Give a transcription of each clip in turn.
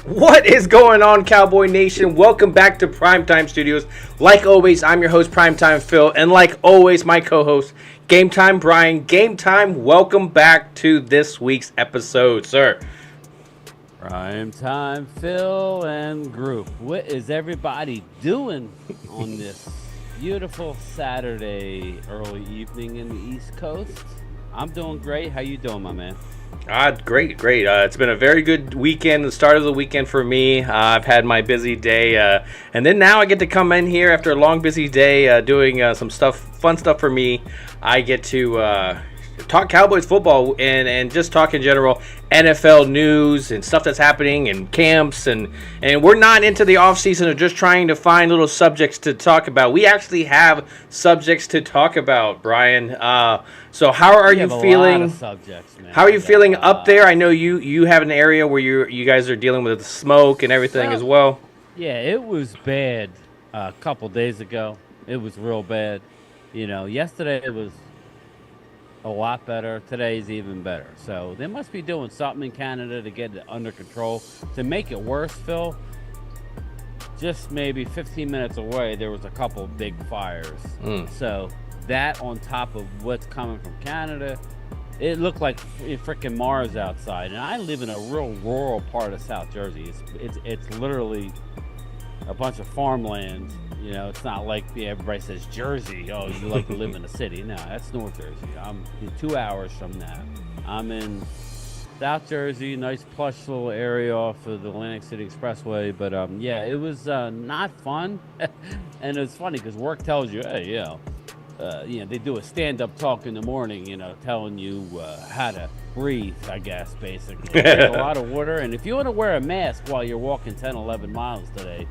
What is going on, Cowboy Nation? Welcome back to Primetime Studios. Like always, I'm your host, Primetime Phil, and like always, my co-host, GameTime Bryan. GameTime, welcome back to this week's episode, sir. Primetime Phil and group. What is everybody doing on this beautiful Saturday early evening in the East Coast? I'm doing great. How you doing, my man? Great. It's been a very good weekend, the start of the weekend for me. I've had my busy day, and then now I get to come in here after a long, busy day doing some fun stuff for me. I get to talk Cowboys football and just talk in general NFL news and stuff that's happening and camps, and we're not into the off season of just trying to find little subjects to talk about. We actually have subjects to talk about, Bryan. So how are you feeling? Subjects, man. How are you feeling up there? I know you have an area where you guys are dealing with smoke and everything as well. Yeah, it was bad a couple days ago. It was real bad. You know, yesterday it was a lot better. Today's even better. So they must be doing something in Canada to get it under control. To make it worse, Phil, just maybe 15 minutes away, there was a couple of big fires. So that on top of what's coming from Canada, it looked like freaking Mars outside. And I live in a real rural part of South Jersey. It's literally a bunch of farmland. You know, it's not like everybody says Jersey. Oh, you like to live in a city. No, that's North Jersey. I'm 2 hours from that. I'm in South Jersey, nice plush little area off of the Atlantic City Expressway. But yeah, it was not fun. And it's funny because work tells you, hey, they do a stand-up talk in the morning, telling you how to breathe, I guess, basically. Drink a lot of water. And if you want to wear a mask while you're walking 10, 11 miles today,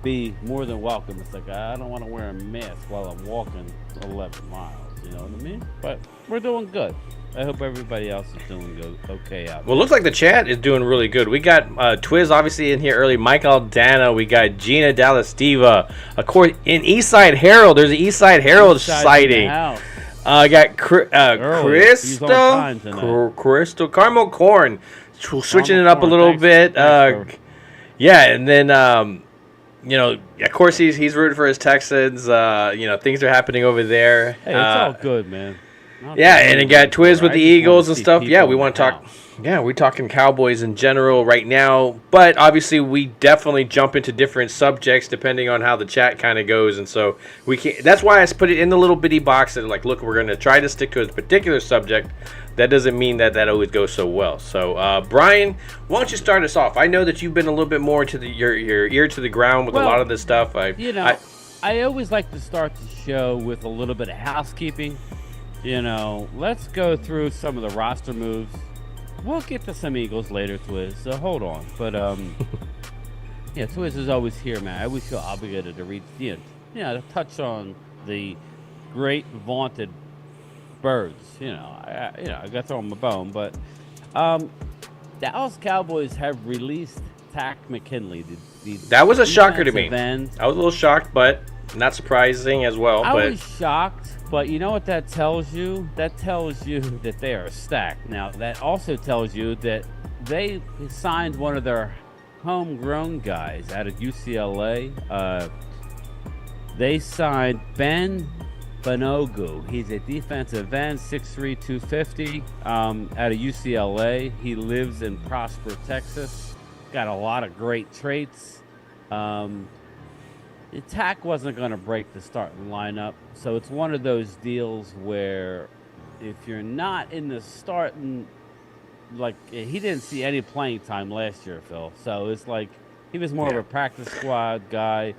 be more than welcome. It's like, I don't want to wear a mask while I'm walking 11 miles, you know what I mean? But we're doing good. I hope everybody else is doing okay out there. Well, it looks like the chat is doing really good. We got Twiz obviously in here early, Mike Aldana, we got Gina Dallastiva. Of course, in Eastside Herald, there's an Eastside Herald sighting. I got Crystal Carmel Corn, switching it up a little bit. Yeah, and then of course he's rooting for his Texans. Things are happening over there. Hey, it's all good, man. And it got Twiz with the Eagles and stuff. Yeah, we want to talk. Yeah, we're talking Cowboys in general right now. But obviously, we definitely jump into different subjects depending on how the chat kind of goes. And so we can't. That's why I put it in the little bitty box that look, we're going to try to stick to a particular subject. That doesn't mean that always goes so well. So, Bryan, why don't you start us off? I know that you've been a little bit more into your ear to the ground with a lot of this stuff. I always like to start the show with a little bit of housekeeping. Let's go through some of the roster moves. We'll get to some Eagles later, Twiz, so hold on. But, Twiz is always here, man. I always feel obligated to read, to touch on the great, vaunted birds. I got to throw them a bone. But Dallas Cowboys have released Takk McKinley. That was a shocker to me. I was a little shocked, but not surprising as well. I was shocked. But you know what that tells you? That tells you that they are stacked. Now, that also tells you that they signed one of their homegrown guys out of UCLA. They signed Ben Banogu. He's a defensive end, 6'3", 250, out of UCLA. He lives in Prosper, Texas. Got a lot of great traits. Takk wasn't going to break the starting lineup, so it's one of those deals where if you're not in the starting, he didn't see any playing time last year, Phil. So it's like he was more of a practice squad guy.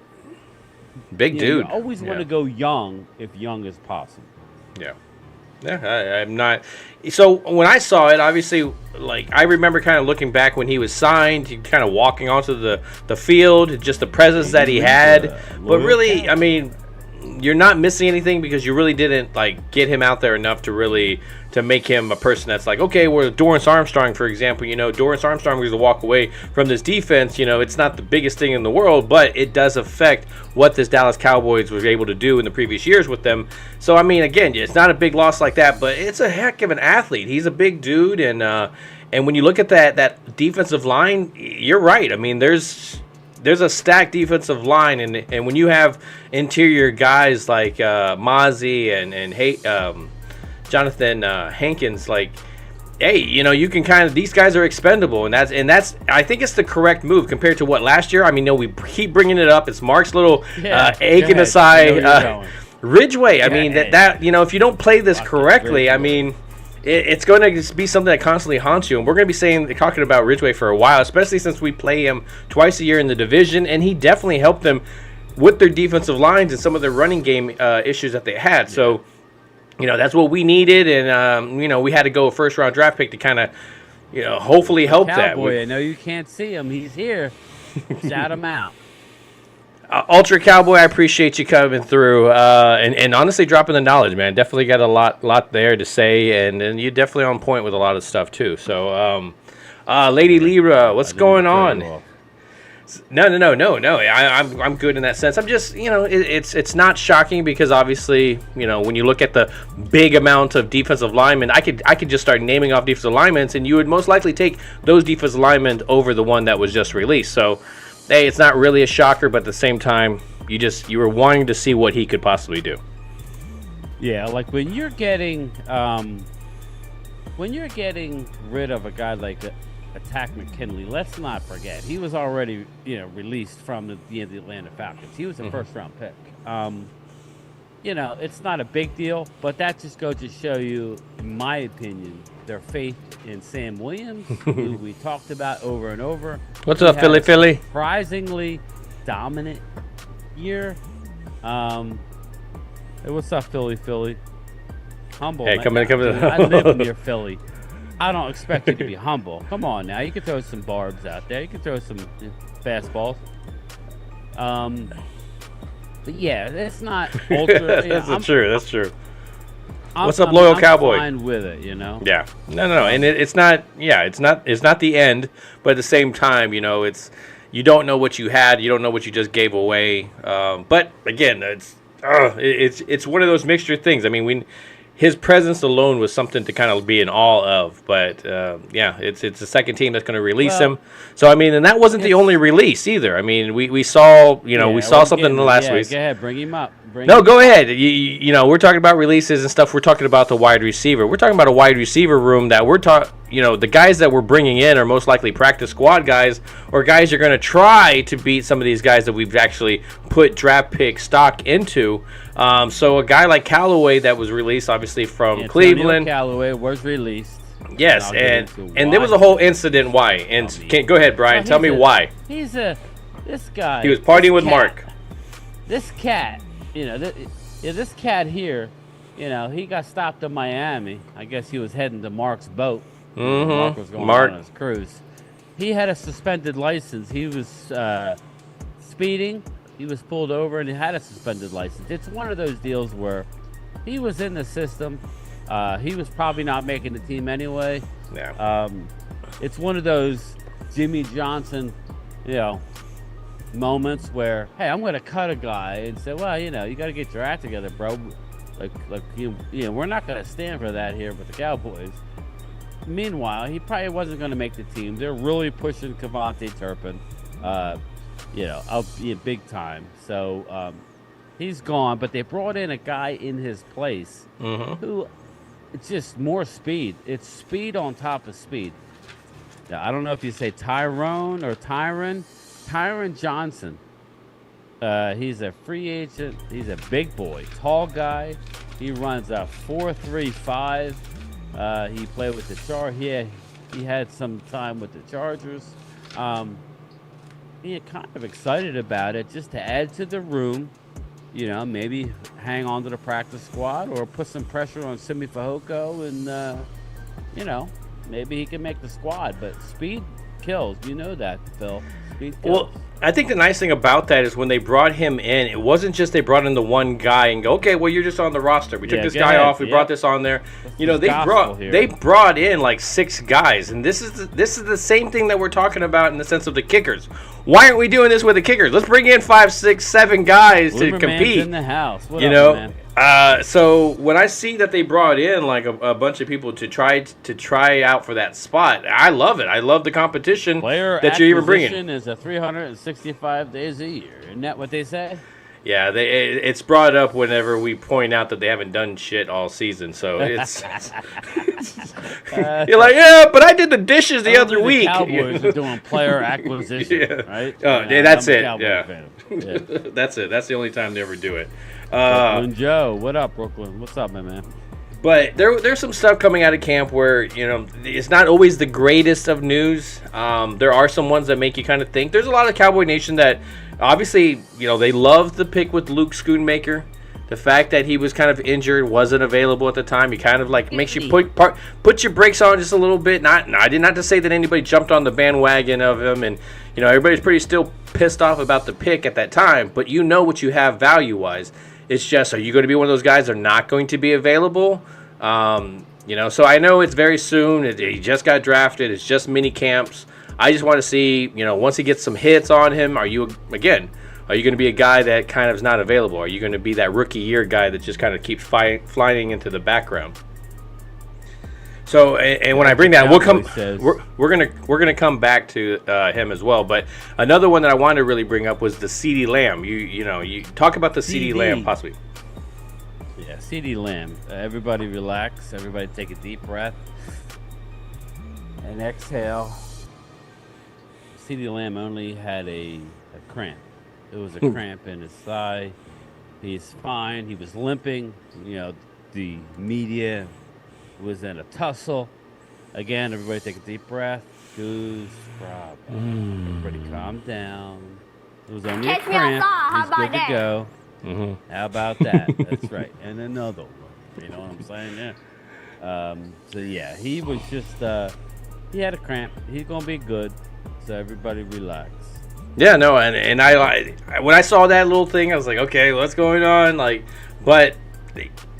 Big dude. You always want to go young if young is possible. Yeah. Yeah, I'm not. So when I saw it, obviously, like I remember kind of looking back when he was signed, kind of walking onto the field, just the presence that he had. But really, I mean, you're not missing anything because you really didn't like get him out there enough to really to make him a person that's like, okay, where Dorrance Armstrong, for example, Dorrance Armstrong was to walk away from this defense. It's not the biggest thing in the world, but it does affect what this Dallas Cowboys was able to do in the previous years with them. So, I mean, again, it's not a big loss like that, but it's a heck of an athlete. He's a big dude, and when you look at that defensive line, you're right. I mean, there's a stacked defensive line, and when you have interior guys like Mozzie and Jonathan Hankins, like, hey, you can kind of, these guys are expendable, and that's I think it's the correct move compared to what last year. I mean, we keep bringing it up. It's Mark's little ache in the side. Ridgeway. I mean that if you don't play this correctly, I mean. It's going to be something that constantly haunts you, and we're going to be talking about Ridgeway for a while, especially since we play him twice a year in the division, and he definitely helped them with their defensive lines and some of their running game issues that they had. So, that's what we needed, and we had to go a first-round draft pick to kind of, hopefully help that. Cowboy, I know you can't see him. He's here. Shout him out. Ultra Cowboy, I appreciate you coming through and honestly dropping the knowledge, man. Definitely got a lot there to say, and you're definitely on point with a lot of stuff too. So, Lady Libra, what's going on? No. I'm good in that sense. I'm just, it's not shocking because obviously, when you look at the big amount of defensive linemen, I could just start naming off defensive linemen, and you would most likely take those defensive linemen over the one that was just released. So. Hey, it's not really a shocker, but at the same time, you were wanting to see what he could possibly do. Yeah, like when you're getting rid of a guy like Attack McKinley, let's not forget he was already released from the Atlanta Falcons. He was a first round pick. It's not a big deal, but that just goes to show you, in my opinion, their faith in Sam Williams, who we talked about over and over. What's up, Philly? Surprisingly dominant year. Hey, what's up, Philly? Humble. Hey, come in. I live near Philly. I don't expect you to be humble. Come on now. You can throw some barbs out there. You can throw some fastballs. But yeah, it's not ultra. That's true. What's up, loyal Cowboy? I'm fine with it, Yeah, no, and it's not. Yeah, it's not the end, but at the same time, it's you don't know what you had, you don't know what you just gave away. But again, it's one of those mixture things. I mean, his presence alone was something to kind of be in awe of. But it's the second team that's going to release him. So I mean, and that wasn't the only release either. I mean, we saw we saw something in the last week. Go ahead, bring him up. Go ahead. We're talking about releases and stuff. We're talking about the wide receiver. We're talking about a wide receiver room that the guys that we're bringing in are most likely practice squad guys or guys you're going to try to beat some of these guys that we've actually put draft pick stock into. So a guy like Callaway that was released, obviously from Cleveland. Callaway was released. Yes, and there was a whole incident why. And go ahead, Brian. Tell me why. This guy. He was partying with Mark. This cat. This cat here, he got stopped in Miami. I guess he was heading to Mark's boat. Mark was going on his cruise. He had a suspended license. He was speeding. He was pulled over and he had a suspended license. It's one of those deals where he was in the system. He was probably not making the team anyway. Yeah. It's one of those Jimmy Johnson, moments where, hey, I'm going to cut a guy and say, well, you got to get your act together, bro. We're not going to stand for that here with the Cowboys. Meanwhile, he probably wasn't going to make the team. They're really pushing Kevontae Turpin, big time. So he's gone, but they brought in a guy in his place who, it's just more speed. It's speed on top of speed. Now, I don't know if you say Tyrone or Tyron. Tyron Johnson. He's a free agent. He's a big boy, tall guy. He runs a 4.35. He played with the He had some time with the Chargers. kind of excited about it, just to add to the room. Maybe hang on to the practice squad or put some pressure on Simi Fehoko, and maybe he can make the squad. But speed kills. You know that, Phil. Speed kills. Well, I think the nice thing about that is when they brought him in, it wasn't just they brought in the one guy and go, okay, well, you're just on the roster. We took this guy off. We brought this on there. They brought in like 6 guys, and this is the same thing that we're talking about in the sense of the kickers. Why aren't we doing this with the kickers? Let's bring in 5, 6, 7 guys to compete. In the house. What up, man? So when I see that they brought in like a bunch of people to try out for that spot, I love it. I love the competition that you're even bringing. Player acquisition is a 365 days a year. Isn't that what they say? Yeah, it's brought up whenever we point out that they haven't done shit all season. So it's you're like, yeah, but I did the dishes the other week. Cowboys are doing player acquisition, right? Oh, that's it. Yeah, that's it. That's the only time they ever do it. Brooklyn Joe, what up, Brooklyn? What's up, my man? But there's some stuff coming out of camp where, it's not always the greatest of news. There are some ones that make you kind of think. There's a lot of Cowboy Nation that obviously, they love the pick with Luke Schoonmaker. The fact that he was kind of injured, wasn't available at the time, he kind of like makes you put your brakes on just a little bit. I did not to say that anybody jumped on the bandwagon of him, and everybody's pretty still pissed off about the pick at that time. But what you have value-wise. It's just, are you going to be one of those guys that are not going to be available? So I know it's very soon. He just got drafted. It's just mini camps. I just want to see, once he gets some hits on him, are you going to be a guy that kind of is not available? Are you going to be that rookie year guy that just kind of keeps flying into the background? So, and when I bring that, we're gonna come back to him as well. But another one that I wanted to really bring up was the CeeDee Lamb. You talk about the CeeDee Lamb possibly. Yeah, CeeDee Lamb. Everybody relax. Everybody take a deep breath and exhale. CeeDee Lamb only had a cramp. It was a cramp in his thigh. He's fine. He was limping. The media was in a tussle. Again, everybody take a deep breath. Goose problem. Everybody calm down. It was only a cramp. He's good to go. Mm-hmm. How about that? That's right. And another one. You know what I'm saying? Yeah. So yeah, he was just he had a cramp. He's gonna be good. So everybody relax. Yeah, no, and I when I saw that little thing, I was like, okay, what's going on? But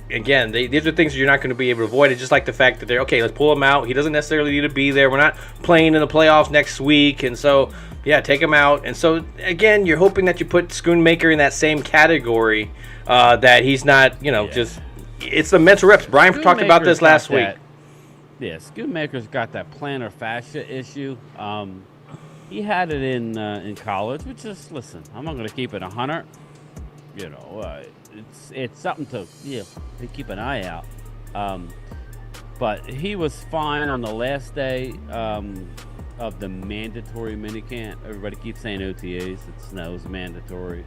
again, these are things that you're not going to be able to avoid. It's just like the fact that they're, okay, let's pull him out. He doesn't necessarily need to be there. We're not playing in the playoffs next week. And so, yeah, take him out. And so, again, you're hoping that you put Schoonmaker in that same category, that he's not, just – it's the mental reps. Bryan talked about this last week. Yeah, Schoonmaker's got that plantar fascia issue. He had it in college, which is, listen, I'm not going to keep it 100. It's something to keep an eye out. But he was fine on the last day of the mandatory minicamp. Everybody keeps saying OTAs. It's mandatory.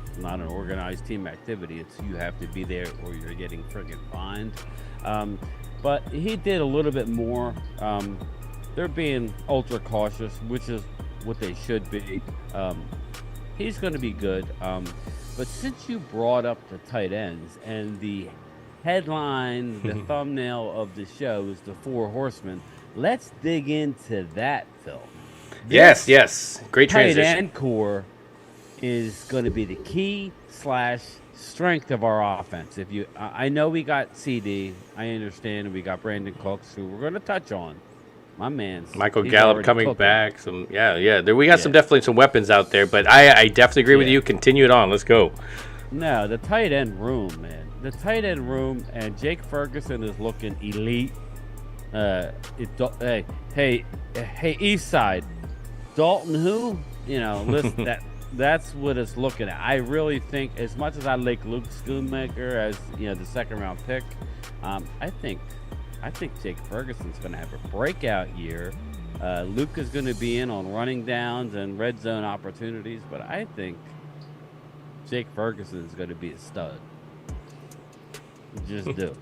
It's not an organized team activity. It's you have to be there or you're getting friggin' fined. But he did a little bit more. They're being ultra cautious, which is what they should be. He's going to be good. But since you brought up the tight ends and the headline, the thumbnail of the show is the Four Horsemen, let's dig into that, Phil. Yes. Great transition. Tight end core is going to be the key / strength of our offense. I know we got CD, I understand, and we got Brandon Cooks, who we're going to touch on. My man's Michael Gallup coming back. We got definitely some weapons out there, but I definitely agree with you. Continue it on. Let's go. No, the tight end room, man. The tight end room, and Jake Ferguson is looking elite. Hey, East Side, Dalton who? Listen, that's what it's looking at. I really think, as much as I like Luke Schoonmaker as the second round pick, I think Jake Ferguson's going to have a breakout year. Luke is going to be in on running downs and red zone opportunities, but I think Jake Ferguson is going to be a stud. Just do.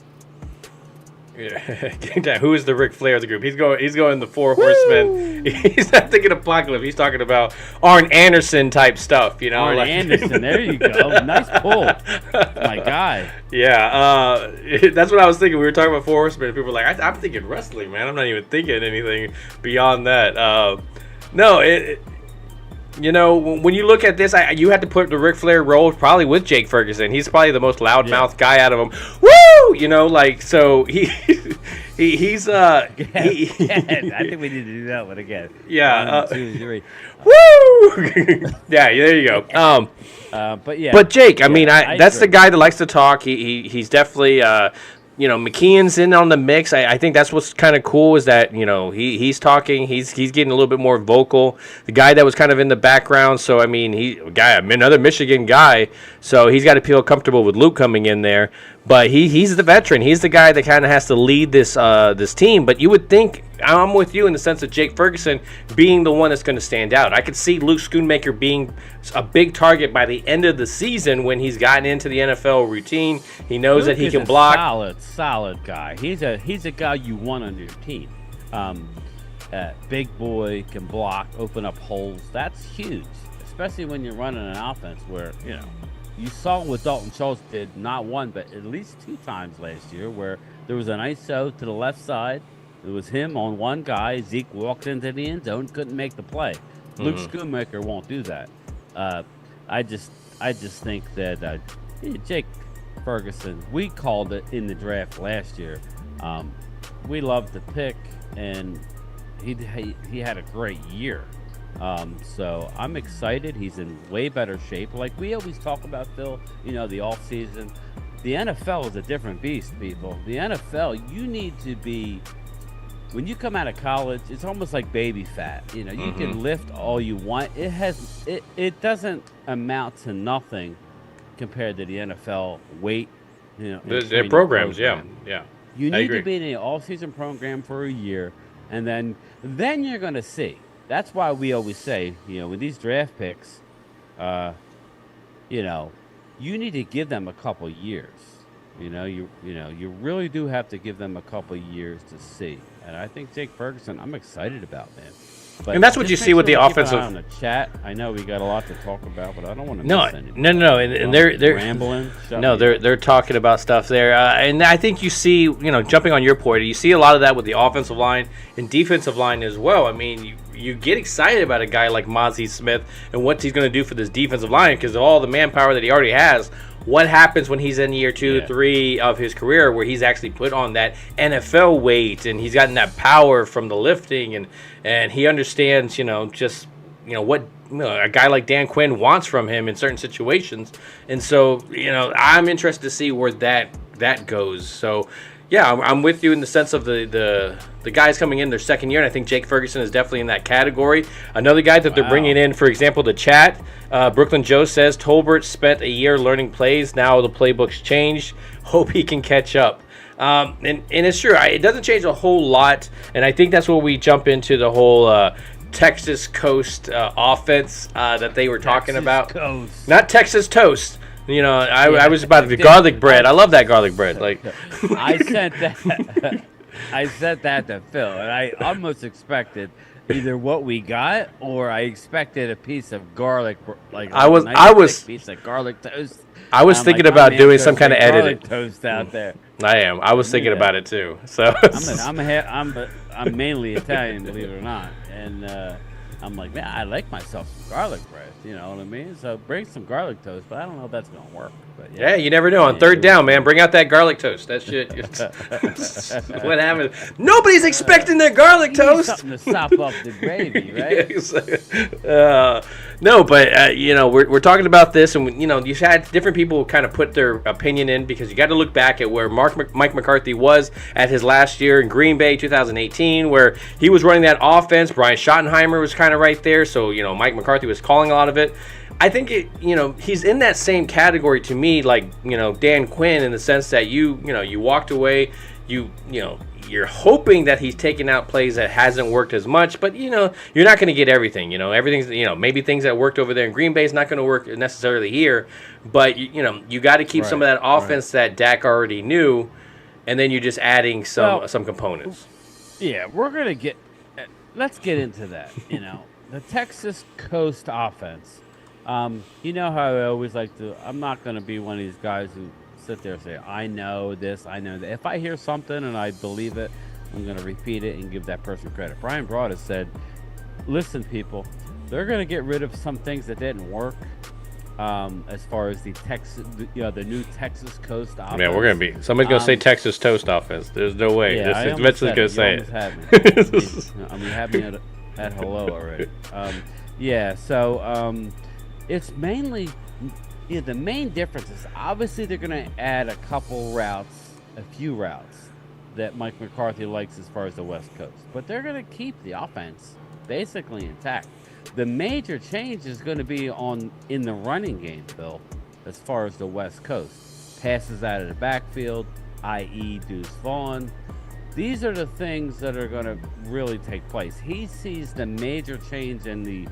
Yeah. Who is the Ric Flair of the group? He's going the Four Horsemen. He's not thinking Apocalypse. He's talking about Arn Anderson type stuff, Arn Anderson, there you go. Nice pull. My guy. Yeah, that's what I was thinking. We were talking about Four Horsemen, and people were like, I'm thinking wrestling, man. I'm not even thinking anything beyond that. When you look at this, you had to put the Ric Flair role probably with Jake Ferguson. He's probably the most loudmouth guy out of them. Woo! So he's I think we need to do that one again. Yeah. 1, 2, 3. Woo! Yeah, there you go. But Jake, I mean, that's the guy that likes to talk. He's definitely. McKeon's in on the mix. I think that's what's kind of cool is that, he's talking. He's getting a little bit more vocal. The guy that was kind of in the background. So, I mean, another Michigan guy. So he's got to feel comfortable with Luke coming in there. But he's the veteran. He's the guy that kind of has to lead this team. But you would think, I'm with you in the sense of Jake Ferguson being the one that's going to stand out. I could see Luke Schoonmaker being a big target by the end of the season when he's gotten into the NFL routine. He knows that he can block. Solid guy. He's a guy you want on your team. Big boy, can block, open up holes. That's huge, especially when you're running an offense where, you saw what Dalton Schultz did not one, but at least 2 times last year where there was an ISO to the left side. It was him on one guy. Zeke walked into the end zone, couldn't make the play. Luke Schoonmaker won't do that. I just think that Jake Ferguson, we called it in the draft last year. We loved the pick, and he had a great year. So I'm excited. He's in way better shape. Like we always talk about, Phil, the off season. The NFL is a different beast, people. The NFL, you need to be, when you come out of college, it's almost like baby fat. You can lift all you want. It doesn't amount to nothing compared to the NFL weight. Their programs, yeah. You need to be in an all-season program for a year, and then you're going to see. That's why we always say, with these draft picks, you need to give them a couple years. You really do have to give them a couple years to see. And I think Jake Ferguson, I'm excited about, man. But and that's what you see with the offensive. On the chat, I know we got a lot to talk about, but I don't want to miss anything. No, and they're rambling. They're talking about stuff there, and I think you see, jumping on your point, you see a lot of that with the offensive line and defensive line as well. I mean, you get excited about a guy like Mozzie Smith and what he's going to do for this defensive line because of all the manpower that he already has. What happens when he's in year 2, 3 of his career where he's actually put on that NFL weight and he's gotten that power from the lifting and he understands, what a guy like Dan Quinn wants from him in certain situations. And so, I'm interested to see where that goes. So, yeah, I'm with you in the sense of the guys coming in their second year, and I think Jake Ferguson is definitely in that category. Another guy that they're bringing in, for example, the chat, Brooklyn Joe says, Tolbert spent a year learning plays. Now the playbook's changed. Hope he can catch up. And it's true. It doesn't change a whole lot, and I think that's where we jump into the whole Texas Coast offense that they were talking about. Coast. Not Texas Toast. I was about the garlic bread. I love that garlic bread. Like I sent that to Phil, and I almost expected either what we got or I expected a piece of garlic, piece of garlic toast. I was thinking about doing some kind of editing toast out there. I am. I was thinking about it too. So I'm mainly Italian, believe it or not, and I'm like, man, I like myself some garlic bread. You know what I mean? So bring some garlic toast, but I don't know if that's gonna work. But yeah, you never know. On third down, man, bring out that garlic toast. That shit. What happened? Nobody's expecting their garlic toast. Something to sop up the gravy, right? No, but we're talking about this, and you've had different people kind of put their opinion in because you got to look back at where Mike McCarthy was at his last year in Green Bay, 2018, where he was running that offense. Brian Schottenheimer was kind of right there, so Mike McCarthy was calling a lot of it. I think he's in that same category to me, like Dan Quinn, in the sense that you walked away, you're hoping that he's taking out plays that hasn't worked as much, but you're not going to get everything. Everything's maybe things that worked over there in Green Bay is not going to work necessarily here, but you got to keep some of that offense that Dak already knew. and then you're just adding some components. Yeah, we're gonna get. Let's get into that. The Texas Coast offense. You know how I always like to. I'm not gonna be one of these guys who sit there and say, I know this, I know that. If I hear something and I believe it, I'm going to repeat it and give that person credit. Brian Broad has said, listen, people, they're going to get rid of some things that didn't work as far as the new Texas Coast offense. Man, we're going to be, somebody's going to say Texas Toast offense. There's no way. Yeah, Vince is going to say it. You had me at hello already. It's mainly... Yeah, the main difference is obviously they're going to add a few routes that Mike McCarthy likes as far as the West Coast. But they're going to keep the offense basically intact. The major change is going to be in the running game, Phil, as far as the West Coast. Passes out of the backfield, i.e. Deuce Vaughn. These are the things that are going to really take place. He sees the major change in the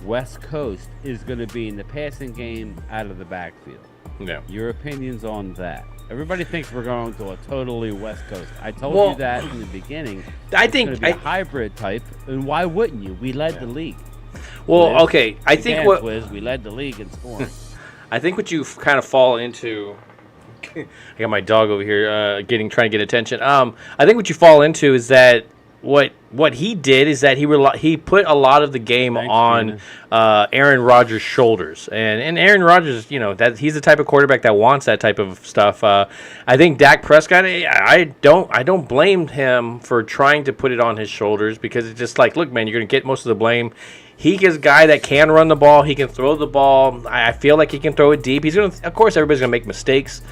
West Coast is going to be in the passing game out of the backfield. Yeah. Your opinions on that? Everybody thinks we're going to a totally West Coast. I told you that in the beginning. I think it's going to be a hybrid type, and why wouldn't you? We led the league. Well, okay. I think we led the league in scoring. I think what you kind of fall into. I got my dog over here trying to get attention. I think what you fall into is that what he did is that he put a lot of the game on Aaron Rodgers' shoulders, and Aaron Rodgers, that he's the type of quarterback that wants that type of stuff. I think Dak Prescott, I don't blame him for trying to put it on his shoulders, because it's just like, look, man, you're going to get most of the blame. He is a guy that can run the ball. He can throw the ball. I feel like he can throw it deep. Of course, everybody's going to make mistakes.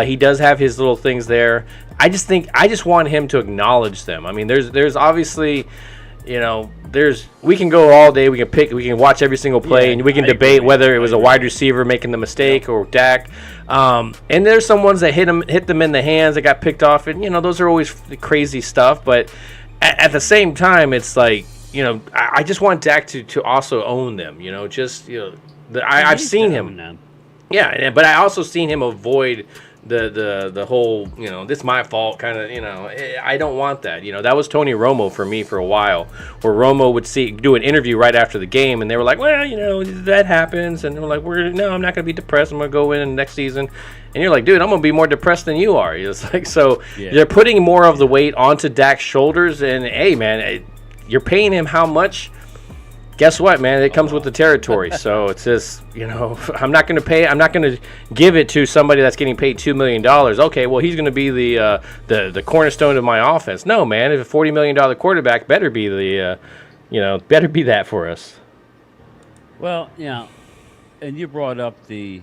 He does have his little things there. I just want him to acknowledge them. I mean, there's obviously, we can go all day. We can watch every single play, and we can debate whether it was a wide receiver making the mistake or Dak. And there's some ones that hit them in the hands that got picked off, and those are always crazy stuff. But at the same time, it's like, I just want Dak to also own them. I've seen him. Yeah, but I also seen him avoid the whole, this is my fault kind of, I don't want that. That was Tony Romo for me for a while, where Romo would do an interview right after the game, and they were like, well, that happens, and they're like, no, I'm not going to be depressed. I'm going to go in next season. And you're like, dude, I'm going to be more depressed than you are. It's like, so they're putting more of the weight onto Dak's shoulders, and hey, man, you're paying him how much? Guess what, man? It comes with the territory. So it's just, I'm not going to give it to somebody that's getting paid $2 million. Okay, well, he's going to be the cornerstone of my offense. No, man, if a $40 million quarterback better be better be that for us. Well, and you brought up the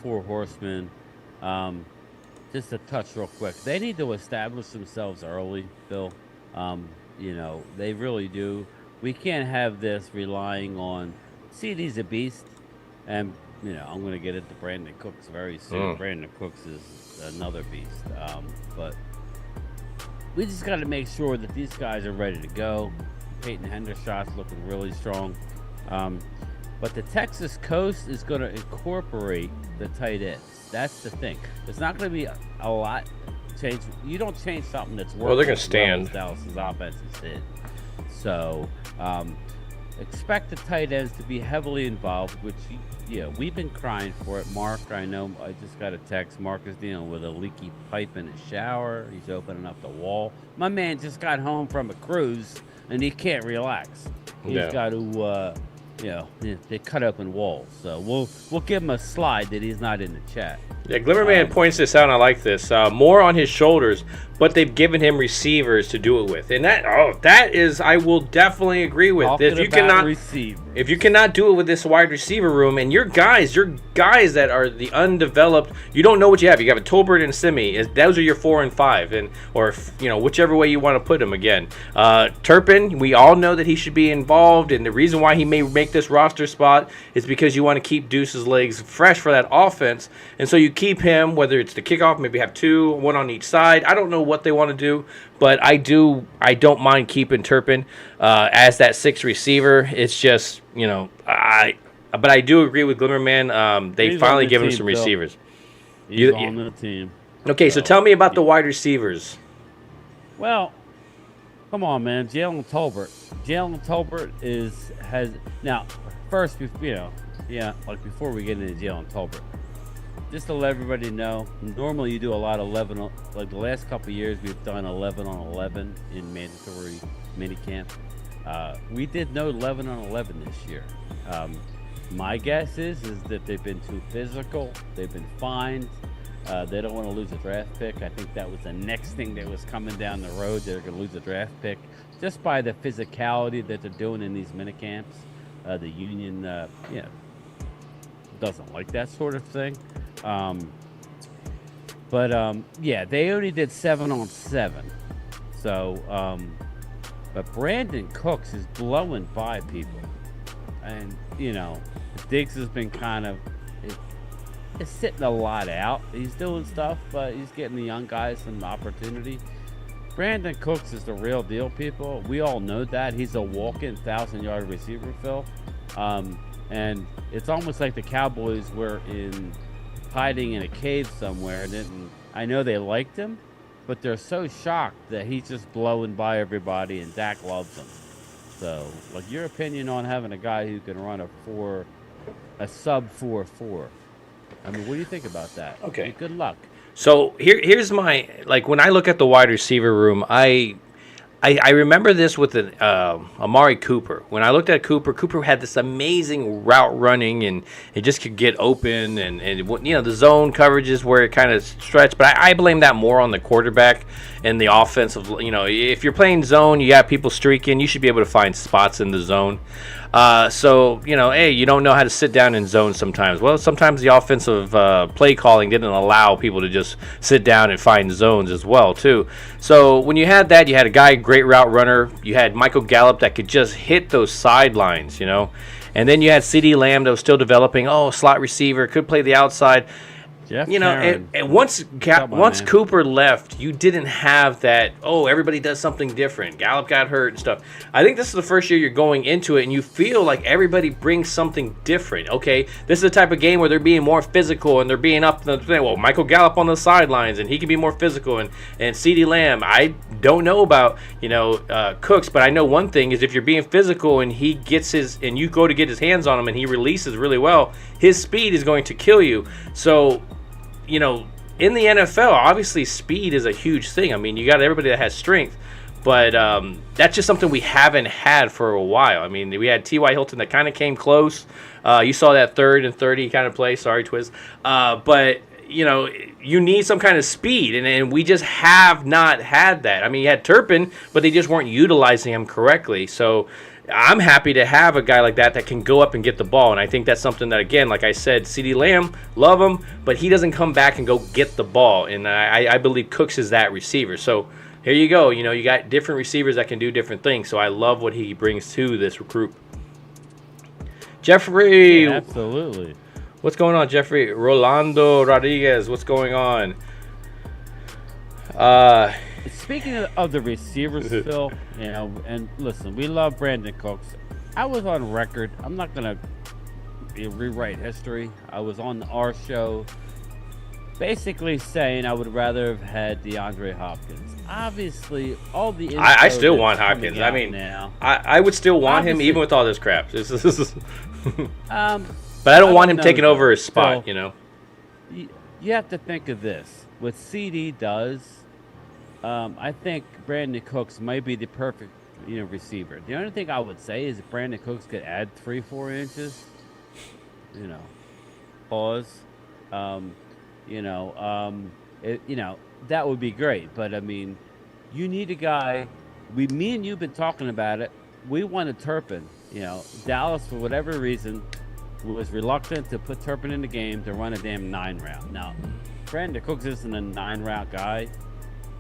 four horsemen. Just to touch real quick, they need to establish themselves early, Bill. They really do. We can't have this relying on CD's a beast, and I'm going to get into Brandon Cooks very soon. Brandon Cooks is another beast, but we just got to make sure that these guys are ready to go. Peyton Hendershot's looking really strong, but the Texas Coast is going to incorporate the tight ends. That's the thing. There's not going to be a lot change. You don't change something that's working. Well, they're going to stand. Dallas's offense is. So, expect the tight ends to be heavily involved, which, we've been crying for it. Mark, I know, I just got a text. Mark is dealing with a leaky pipe in his shower. He's opening up the wall. My man just got home from a cruise, and he can't relax. He's got to, they cut open walls. So we'll give him a slide that he's not in the chat. Yeah, Glimmerman points this out, and I like this. More on his shoulders, but they've given him receivers to do it with. And that is, I will definitely agree with. If you cannot do it with this wide receiver room, and your guys that are the undeveloped, you don't know what you have. You have a Tolbert and Simi. Those are your 4 and 5, or whichever way you want to put them. Again, Turpin, we all know that he should be involved, and the reason why he may make this roster spot is because you want to keep Deuce's legs fresh for that offense, and so you keep him, whether it's the kickoff, maybe have 2, 1 on each side. I don't know what they want to do, but I don't mind keeping Turpin as that 6th receiver. It's just, but I do agree with Glimmerman. They finally give him some receivers. He's on the team. Okay, so tell me about the wide receivers. Well, come on, man. Jalen Tolbert. Jalen Tolbert has now. First, like before we get into Jalen Tolbert, just to let everybody know, normally you do a lot of 11. Like the last couple of years, we've done 11 on 11 in mandatory minicamp. We did no 11 on 11 this year. My guess is that they've been too physical. They've been fined. They don't want to lose a draft pick. I think that was the next thing that was coming down the road. They're going to lose a draft pick just by the physicality that they're doing in these minicamps. The union, doesn't like that sort of thing. They only did 7 on 7. So, but Brandon Cooks is blowing by people. And, Diggs has been kind of is sitting a lot out. He's doing stuff, but he's getting the young guys some opportunity. Brandon Cooks is the real deal, people. We all know that. He's a walk-in 1,000-yard receiver, Phil. And it's almost like the Cowboys were hiding in a cave somewhere. And I know they liked him, but they're so shocked that he's just blowing by everybody, and Dak loves him. So, like, your opinion on having a guy who can run a sub 4.4? I mean, what do you think about that? Okay. Good luck. So here's my, like, when I look at the wide receiver room, I remember this with Amari Cooper. When I looked at Cooper had this amazing route running, and it just could get open, and the zone coverages where it kind of stretched. But I blame that more on the quarterback and the offensive. If you're playing zone, you got people streaking, you should be able to find spots in the zone. Hey, you don't know how to sit down in zone sometimes. Well, sometimes the offensive play calling didn't allow people to just sit down and find zones as well, too. So when you had that, you had a guy, great route runner. You had Michael Gallup that could just hit those sidelines, And then you had CeeDee Lamb that was still developing. Slot receiver, could play the outside. And once Cooper left, you didn't have that, everybody does something different. Gallup got hurt and stuff. I think this is the first year you're going into it, and you feel like everybody brings something different. Okay, this is the type of game where they're being more physical, and they're being up. Michael Gallup on the sidelines, and he can be more physical. And CeeDee Lamb, I don't know about, Cooks, but I know one thing is if you're being physical and he gets and you go to get his hands on him and he releases really well, his speed is going to kill you. So, in the NFL, obviously speed is a huge thing. I mean, you got everybody that has strength, but that's just something we haven't had for a while. I mean, we had T.Y. Hilton that kind of came close. You saw that 3rd and 30 kind of play. Sorry, Twiz. But, you need some kind of speed, and we just have not had that. I mean, you had Turpin, but they just weren't utilizing him correctly. So I'm happy to have a guy like that can go up and get the ball, and I think that's something that, again, like I said, CeeDee Lamb, love him, but he doesn't come back and go get the ball, and I believe Cooks is that receiver. So here you go. You got different receivers that can do different things, so I love what he brings to this group. Jeffrey. Yeah, absolutely. What's going on, Jeffrey? Rolando Rodriguez, what's going on? Speaking of the receivers, Phil, and listen, we love Brandon Cooks. I was on record. I'm not going to rewrite history. I was on our show basically saying I would rather have had DeAndre Hopkins. Obviously, all the I still want Hopkins. I mean, now, I would still want him even with all this crap. But I don't want him taking over his spot, You have to think of this. What CD does, I think Brandon Cooks might be the perfect, receiver. The only thing I would say is if Brandon Cooks could add 3-4 inches, pause, that would be great. But I mean, you need a guy. Me and you've been talking about it. We wanted Turpin. Dallas, for whatever reason, was reluctant to put Turpin in the game to run a damn 9 route. Now, Brandon Cooks isn't a 9 route guy.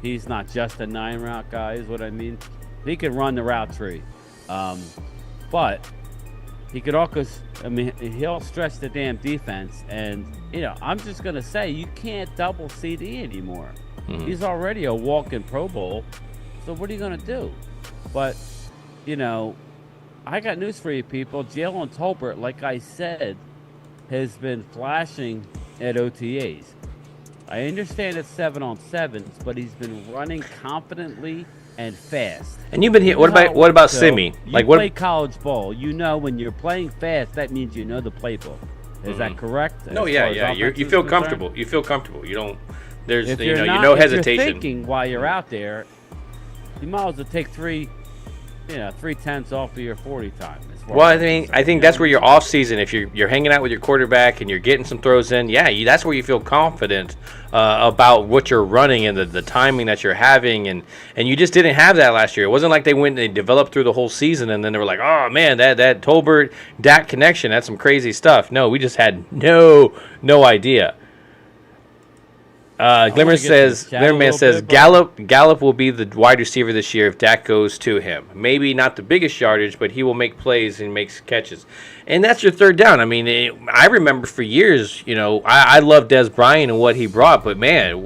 He's not just a 9 route guy, is what I mean. He could run the route tree. But he could also, he'll stretch the damn defense. And, I'm just going to say, you can't double CD anymore. Mm-hmm. He's already a walk-in Pro Bowl. So what are you going to do? But, I got news for you people. Jalen Tolbert, like I said, has been flashing at OTAs. I understand it's 7-on-7s, but he's been running confidently and fast. And you've been here. What about Simi? You play college ball. You know when you're playing fast, that means you know the playbook. Is that correct? No, yeah. You feel comfortable. You feel comfortable. You don't. There's if you not, no if hesitation. You're thinking while you're out there, you might as well take 3/10 off of your 40 time. Well, I think that's where you're off season. If you're hanging out with your quarterback and you're getting some throws in, that's where you feel confident about what you're running and the timing that you're having, and you just didn't have that last year. It wasn't like they developed through the whole season and then they were like, oh man, that Tolbert Dak connection, that's some crazy stuff. No, we just had no idea. Glimmerman says Gallup will be the wide receiver this year if Dak goes to him. Maybe not the biggest yardage, but he will make plays and makes catches. And that's your third down. I mean, I remember for years, I loved Bryan and what he brought, but man,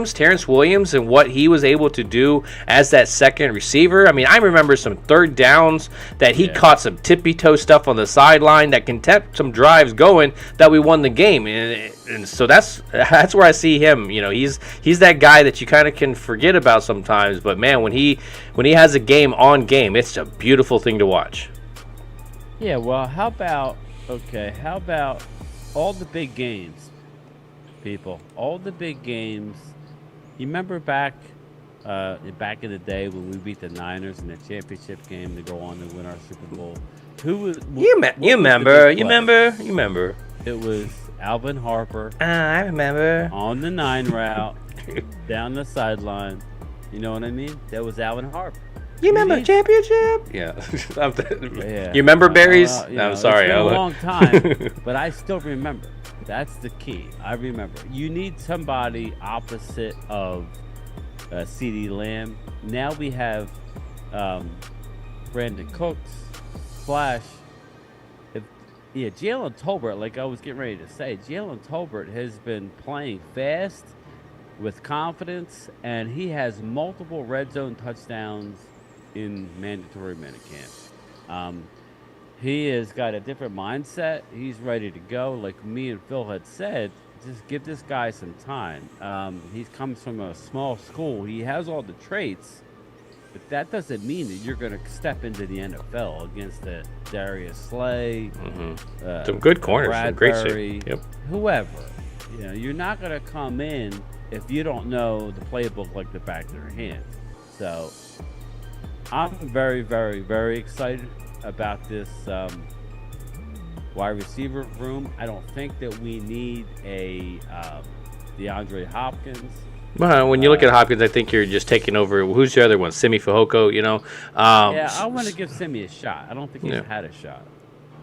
Terrence Williams and what he was able to do as that second receiver. I mean, I remember some third downs that he caught some tippy-toe stuff on the sideline that can kept some drives going that we won the game. And so that's where I see him. He's that guy that you kind of can forget about sometimes, but man, when he has a game on game, it's a beautiful thing to watch. Yeah, well, how about all the big games, people? All the big games. You remember back in the day when we beat the Niners in the championship game to go on to win our Super Bowl? You remember? It was Alvin Harper. I remember. On the 9 route, down the sideline. You know what I mean? That was Alvin Harper. You remember championship? Yeah. You remember Berries? I'm sorry. It's been a long time, but I still remember. That's the key. I remember. You need somebody opposite of CeeDee Lamb. Now we have Brandon Cooks, Flash. Jalen Tolbert, like I was getting ready to say, Jalen Tolbert has been playing fast with confidence, and he has multiple red zone touchdowns in mandatory minicamp. He has got a different mindset. He's ready to go. Like me and Phil had said, just give this guy some time. He comes from a small school. He has all the traits, but that doesn't mean that you're going to step into the NFL against the Darius Slay, some good corners, some great shape. Yep. Whoever. You're not going to come in if you don't know the playbook like the back of your hand. So I'm very, very, very excited about this wide receiver room. I don't think that we need a DeAndre Hopkins. Well, when you look at Hopkins, I think you're just taking over. Who's the other one? Simi Fehoko, I want to give Simi a shot. I don't think he's had a shot.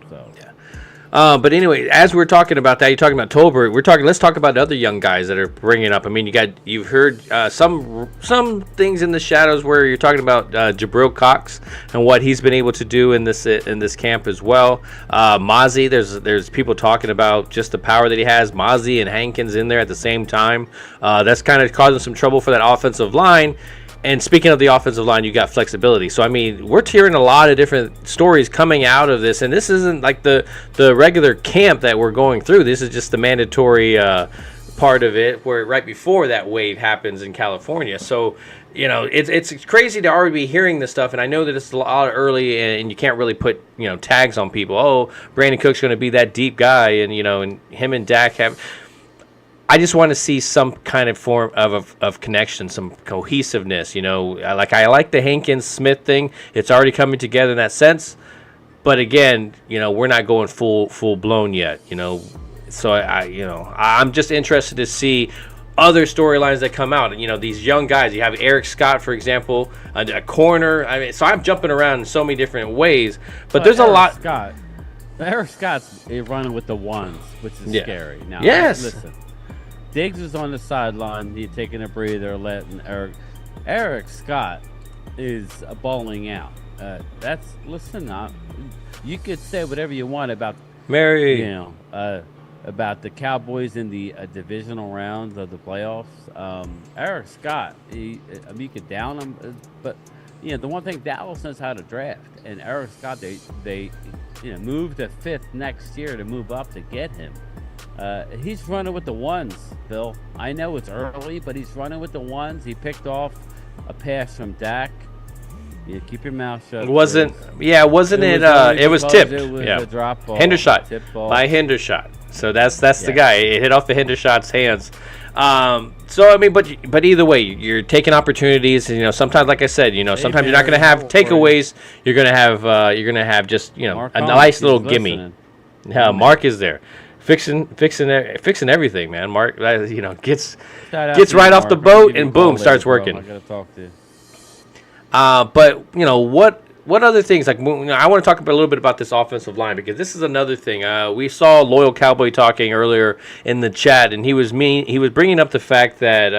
So yeah. But anyway, as we're talking about that, you're talking about Tolbert. Let's talk about the other young guys that are bringing up. I mean, you've heard some things in the shadows where you're talking about Jabril Cox and what he's been able to do in this camp as well. Mozzie, there's people talking about just the power that he has. Mozzie and Hankins in there at the same time. That's kind of causing some trouble for that offensive line. And speaking of the offensive line, you got flexibility. So, I mean, we're hearing a lot of different stories coming out of this. And this isn't like the regular camp that we're going through. This is just the mandatory part of it where right before that wave happens in California. So, it's crazy to already be hearing this stuff. And I know that it's a lot early and you can't really put, tags on people. Oh, Brandon Cook's going to be that deep guy. And, and him and Dak have... I just want to see some kind of form of connection, some cohesiveness. I like the Hankins Smith thing. It's already coming together in that sense. But again, we're not going full blown yet. So I'm just interested to see other storylines that come out. These young guys. You have Eric Scott, for example, a corner. I mean, so I'm jumping around in so many different ways. But there's Eric a lot. Eric Scott's running with the ones, which is scary. Now, yes. Listen. Diggs is on the sideline. He's taking a breather, letting Eric Scott is balling out. You could say whatever you want about about the Cowboys in the divisional rounds of the playoffs. Eric Scott, you could down him, but the one thing, Dallas knows how to draft, and Eric Scott, they move to 5th next year to move up to get him. He's running with the ones, Bill. I know it's early, but he's running with the ones. He picked off a pass from Dak. You keep your mouth shut. It was tipped. It was tipped. It was a drop ball. Hendershot. Tip ball. By Hendershot. So that's the guy. It hit off the Hendershot's hands. So I mean, but either way, you're taking opportunities. Sometimes, like I said, sometimes you're not going to have takeaways. You're going to have just Mark a nice little listening. gimme. Yeah, Mark is there, fixing everything, man. Mark, gets right off the boat and boom, starts working. I gotta talk to you. But what other things I want to talk a little bit about this offensive line, because this is another thing. We saw Loyal Cowboy talking earlier in the chat, and he was bringing up the fact that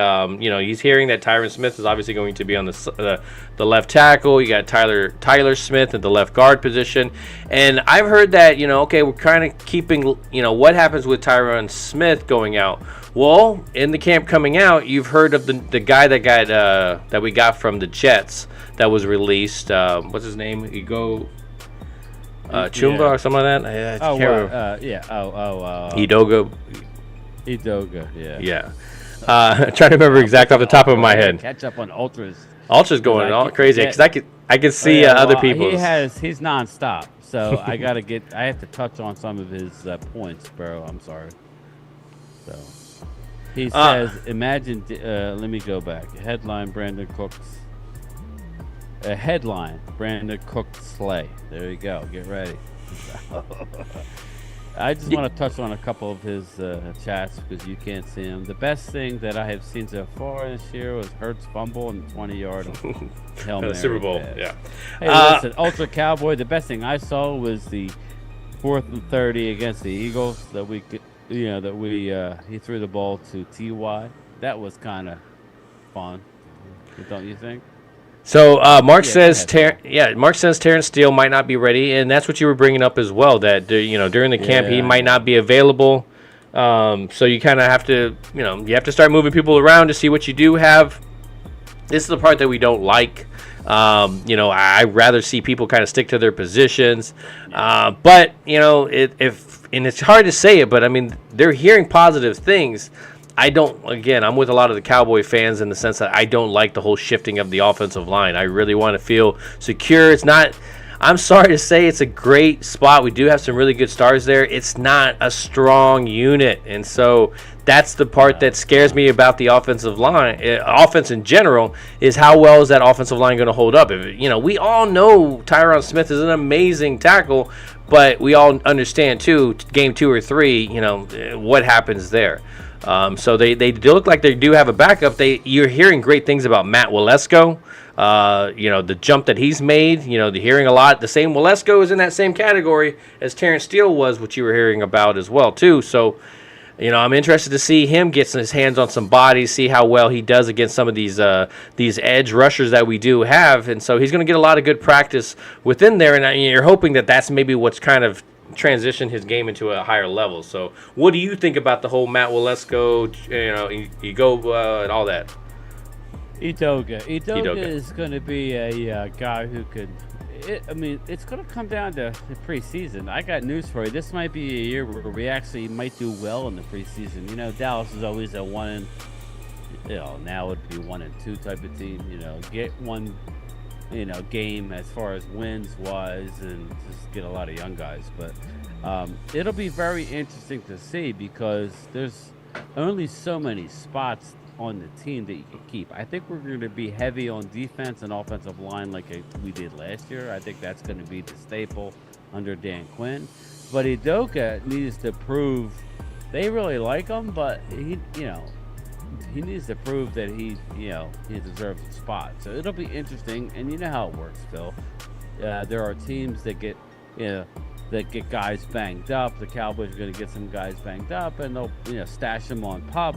he's hearing that Tyron Smith is obviously going to be on the left tackle. You got Tyler Smith at the left guard position, and I've heard that we're kind of keeping what happens with Tyron Smith going out. Well, in the camp coming out, you've heard of the guy that we got from the Jets that was released. What's his name? Chumba or something like that. Edoga. Yeah. Trying to remember exactly off the top of my head. Catch up on ultras. Ultra's going all crazy because I could see other people. He's nonstop. So I have to touch on some of his points, bro. I'm sorry. So. He says, imagine, let me go back. Headline, Brandon Cooks slay. There you go. Get ready. I just want to touch on a couple of his chats because you can't see him. The best thing that I have seen so far this year was Hurts fumble and 20-yard Hail Mary Super Bowl. pass. Yeah. Hey, listen, Ultra Cowboy, the best thing I saw was the 4th and 30 against the Eagles that we could. He threw the ball to Ty. That was kind of fun, don't you think? So Mark says Terrence Steele might not be ready, and that's what you were bringing up as well. That during the camp he might not be available. So you kind of have to you have to start moving people around to see what you do have. This is the part that we don't like. I'd rather see people kind of stick to their positions. But and it's hard to say it, but I mean, they're hearing positive things. I'm with a lot of the Cowboy fans in the sense that I don't like the whole shifting of the offensive line. I really want to feel secure. I'm sorry to say it's a great spot. We do have some really good stars there. It's not a strong unit. And so that's the part that scares me about the offensive line. Offense in general is how well is that offensive line going to hold up? We all know Tyron Smith is an amazing tackle, but we all understand too, game 2 or 3, what happens there. So they look like they do have a backup. You're hearing great things about Matt Walesko. The jump that he's made, the hearing a lot. The same Walesko is in that same category as Terrence Steele was, which you were hearing about as well too. So, I'm interested to see him get his hands on some bodies, see how well he does against some of these edge rushers that we do have. And so he's going to get a lot of good practice within there. And you're hoping that that's maybe what's kind of transitioned his game into a higher level. So what do you think about the whole Matt Walesko, Ego, and all that? Edoga is going to be a guy who could. It's going to come down to the preseason. I got news for you. This might be a year where we actually might do well in the preseason. Dallas is always a 1 and now it'd be 1 and 2 type of team. Get one, game as far as wins wise, and just get a lot of young guys. But it'll be very interesting to see because there's only so many spots on the team that you can keep. I think we're going to be heavy on defense and offensive line like we did last year. I think that's going to be the staple under Dan Quinn. But Edoga needs to prove they really like him, but he needs to prove that he deserves a spot. So it'll be interesting, and you know how it works, Phil. There are teams that get guys banged up. The Cowboys are going to get some guys banged up, and they'll stash them on PUP.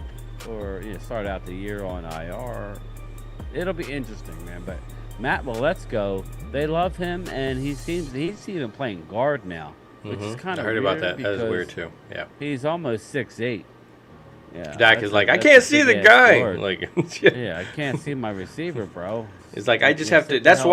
Or start out the year on IR. It'll be interesting, man. But Matt Walesko, they love him, and he's even playing guard now, which is kind of weird. I heard about that. That is weird too. Yeah, he's almost 6'8". Yeah, Dak is like, I can't see the guy. Like, I can't see my receiver, bro. It's like I just have to. That's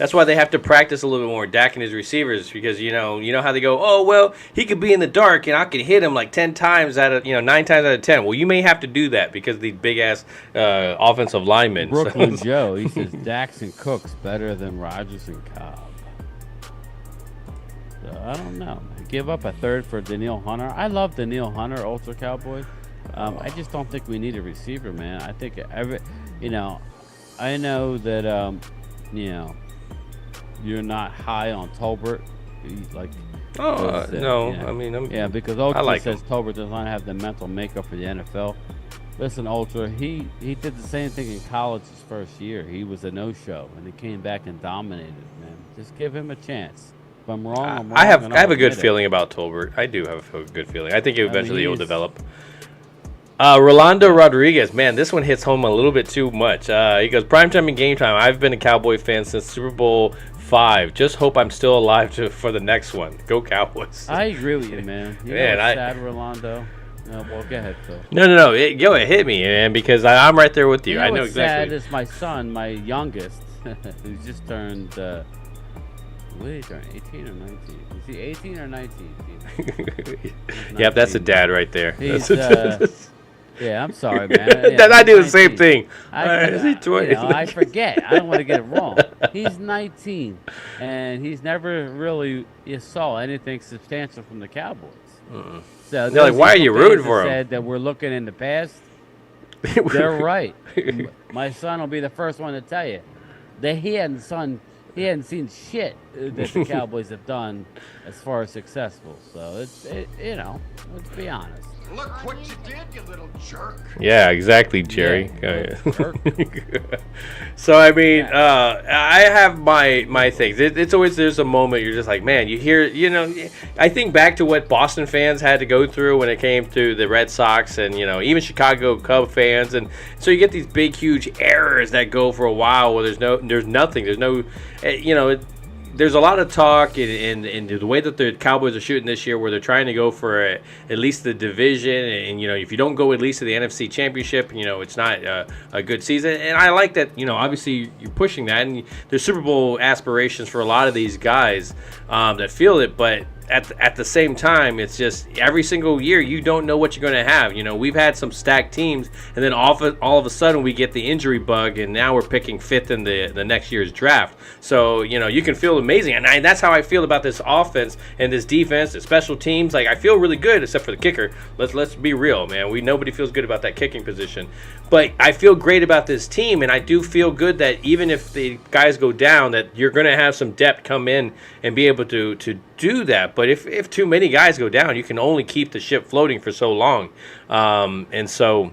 That's why they have to practice a little bit more, Dak and his receivers, because you know how they go. Oh well, he could be in the dark and I could hit him like 10 times out of 9 times out of 10. Well, you may have to do that because of these big ass offensive linemen. Brooklyn Joe, he says Dax and Cooks better than Rodgers and Cobb. So, I don't know. Give up a third for Danielle Hunter. I love Danielle Hunter, Ultra Cowboys. I just don't think we need a receiver, man. I think I know that you're not high on Tolbert. No. I mean, because Ultra says Tolbert does not have the mental makeup for the NFL. Listen, Ultra, he did the same thing in college his first year. He was a no-show, and he came back and dominated, man. Just give him a chance. If I'm wrong, I'm wrong. I have a good feeling about Tolbert. I do have a good feeling. I think eventually will develop. Rolando Rodriguez, man, this one hits home a little bit too much. He goes, Primetime and GameTime. I've been a Cowboy fan since Super Bowl 5. Just hope I'm still alive for the next one. Go Cowboys. I agree with you, man. Sad, Rolando. No, well, go ahead, Phil. No. Go ahead, hit me, man, because I'm right there with you. I know exactly. Sad is my son, my youngest, who just turned. What did he turn? 18 or 19? Is he 18 or 19? Yep, that's a dad right there. Yeah, I'm sorry, man. Yeah, I do the same thing. Is he 20? I forget. I don't want to get it wrong. He's 19, and he's never really saw anything substantial from the Cowboys. So they're like, why are you rooting for him? Said that we're looking in the past. They're right. My son will be the first one to tell you that he hadn't seen shit that the Cowboys have done as far as successful. So let's be honest. Look what you did, you little jerk. Yeah, exactly, Jerry. Yeah, So I mean, I have my things. It's always there's a moment you're just like, man, you hear, I think back to what Boston fans had to go through when it came to the Red Sox and even Chicago Cub fans, and so you get these big, huge errors that go for a while where there's nothing, there's no, there's a lot of talk in the way that the Cowboys are shooting this year, where they're trying to go for at least the division, and if you don't go at least to the NFC Championship, it's not a good season. And I like that. Obviously you're pushing that, and there's Super Bowl aspirations for a lot of these guys that feel it, but at the same time, it's just every single year you don't know what you're going to have. We've had some stacked teams, and then all of a sudden we get the injury bug, and now we're picking fifth in the next year's draft. So you can feel amazing, and that's how I feel about this offense and this defense, the special teams. Like, I feel really good, except for the kicker. Let's be real, man. Nobody feels good about that kicking position, but I feel great about this team, and I do feel good that even if the guys go down, that you're going to have some depth come in and be able to do that. But if too many guys go down, you can only keep the ship floating for so long. And so,